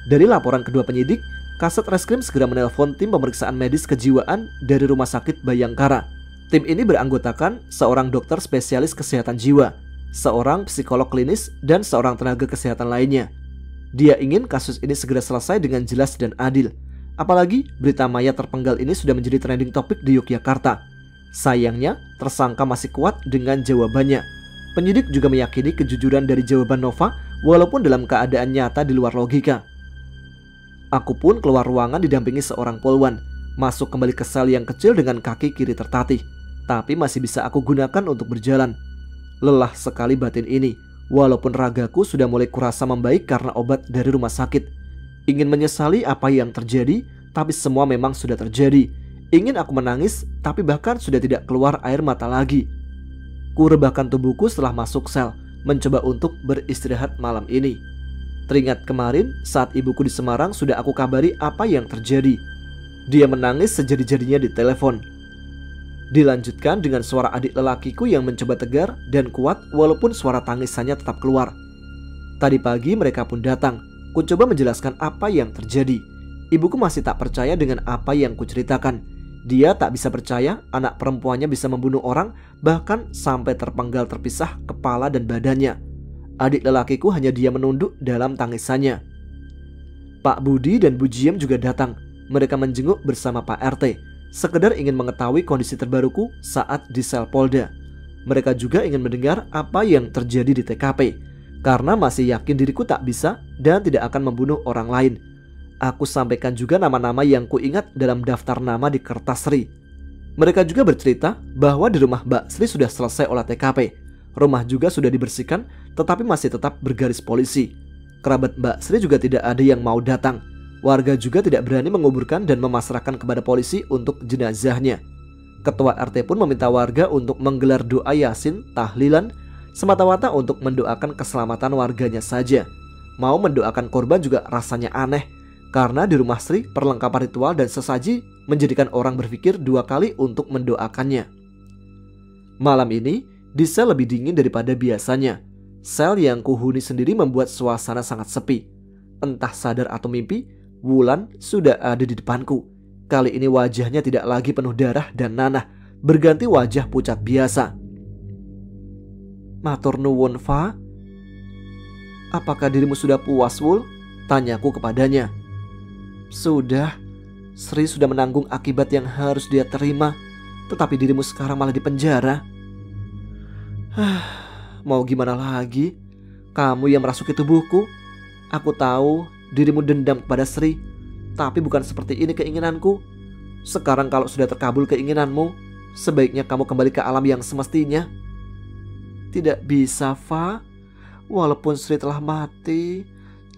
A: Dari laporan kedua penyidik, Kasat Reskrim segera menelpon tim pemeriksaan medis kejiwaan dari Rumah Sakit Bayangkara. Tim ini beranggotakan seorang dokter spesialis kesehatan jiwa, seorang psikolog klinis, dan seorang tenaga kesehatan lainnya. Dia ingin kasus ini segera selesai dengan jelas dan adil. Apalagi berita mayat terpenggal ini sudah menjadi trending topik di Yogyakarta. Sayangnya, tersangka masih kuat dengan jawabannya. Penyidik juga meyakini kejujuran dari jawaban Nova walaupun dalam keadaan nyata di luar logika. Aku pun keluar ruangan didampingi seorang polwan, masuk kembali ke sel yang kecil dengan kaki kiri tertatih, tapi masih bisa aku gunakan untuk berjalan. Lelah sekali batin ini, walaupun ragaku sudah mulai kurasa membaik karena obat dari rumah sakit. Ingin menyesali apa yang terjadi, tapi semua memang sudah terjadi. Ingin aku menangis, tapi bahkan sudah tidak keluar air mata lagi. Ku rebahkan tubuhku setelah masuk sel, mencoba untuk beristirahat malam ini. Teringat kemarin saat ibuku di Semarang sudah aku kabari apa yang terjadi. Dia menangis sejadi-jadinya di telepon. Dilanjutkan dengan suara adik lelakiku yang mencoba tegar dan kuat walaupun suara tangisannya tetap keluar. Tadi pagi mereka pun datang. Ku coba menjelaskan apa yang terjadi. Ibuku masih tak percaya dengan apa yang kuceritakan. Dia tak bisa percaya anak perempuannya bisa membunuh orang, bahkan sampai terpenggal terpisah kepala dan badannya. Adik lelakiku hanya dia menunduk dalam tangisannya. Pak Budi dan Bu Jiem juga datang. Mereka menjenguk bersama Pak RT, sekedar ingin mengetahui kondisi terbaruku saat di sel Polda. Mereka juga ingin mendengar apa yang terjadi di TKP, karena masih yakin diriku tak bisa dan tidak akan membunuh orang lain. Aku sampaikan juga nama-nama yang kuingat dalam daftar nama di kertas Sri. Mereka juga bercerita bahwa di rumah Mbak Sri sudah selesai olah TKP. Rumah juga sudah dibersihkan, tetapi masih tetap bergaris polisi. Kerabat Mbak Sri juga tidak ada yang mau datang. Warga juga tidak berani menguburkan dan memasrahkan kepada polisi untuk jenazahnya. Ketua RT pun meminta warga untuk menggelar doa Yasin, tahlilan, semata-mata untuk mendoakan keselamatan warganya saja. Mau mendoakan korban juga rasanya aneh, karena di rumah Sri perlengkapan ritual dan sesaji menjadikan orang berpikir dua kali untuk mendoakannya. Malam ini di sel lebih dingin daripada biasanya. Sel yang kuhuni sendiri membuat suasana sangat sepi. Entah sadar atau mimpi, Wulan sudah ada di depanku. Kali ini wajahnya tidak lagi penuh darah dan nanah, berganti wajah pucat biasa. Matur nuwun, Fa. Apakah dirimu sudah puas, Wul? Tanyaku kepadanya. Sudah. Sri sudah menanggung akibat yang harus dia terima, tetapi dirimu sekarang malah di penjara. Mau gimana lagi? Kamu yang merasuki tubuhku. Aku tahu dirimu dendam kepada Sri, tapi bukan seperti ini keinginanku. Sekarang kalau sudah terkabul keinginanmu, sebaiknya kamu kembali ke alam yang semestinya. Tidak bisa, Fa. Walaupun Sri telah mati,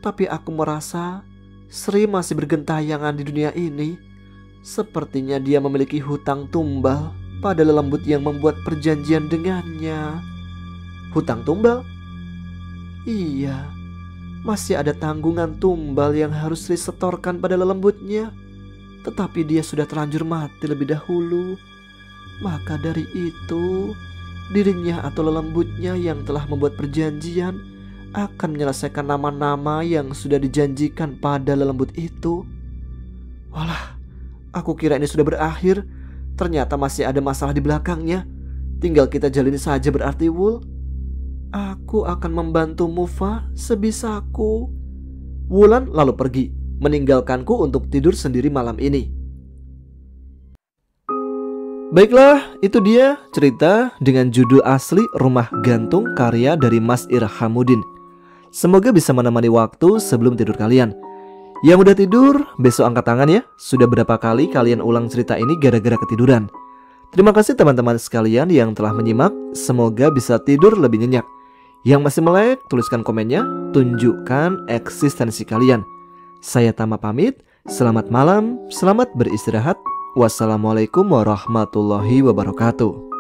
A: tapi aku merasa Sri masih bergentayangan di dunia ini. Sepertinya dia memiliki hutang tumbal pada lelembut yang membuat perjanjian dengannya. Hutang tumbal? Iya, masih ada tanggungan tumbal yang harus Sri setorkan pada lelembutnya. Tetapi dia sudah terlanjur mati lebih dahulu. Maka dari itu, dirinya atau lelembutnya yang telah membuat perjanjian akan menyelesaikan nama-nama yang sudah dijanjikan pada lelembut itu. Walah, aku kira ini sudah berakhir. Ternyata masih ada masalah di belakangnya. Tinggal kita jalani saja berarti, Wul. Aku akan membantumu, Fa, sebisaku. Wulan lalu pergi, meninggalkanku untuk tidur sendiri malam ini. Baiklah, itu dia cerita dengan judul asli Rumah Gantung karya dari Mas Irhamuddin. Semoga bisa menemani waktu sebelum tidur kalian. Yang udah tidur, besok angkat tangan ya. Sudah berapa kali kalian ulang cerita ini gara-gara ketiduran. Terima kasih teman-teman sekalian yang telah menyimak. Semoga bisa tidur lebih nyenyak. Yang masih melek, tuliskan komennya, tunjukkan eksistensi kalian. Saya Tama pamit, selamat malam, selamat beristirahat. Wassalamualaikum warahmatullahi wabarakatuh.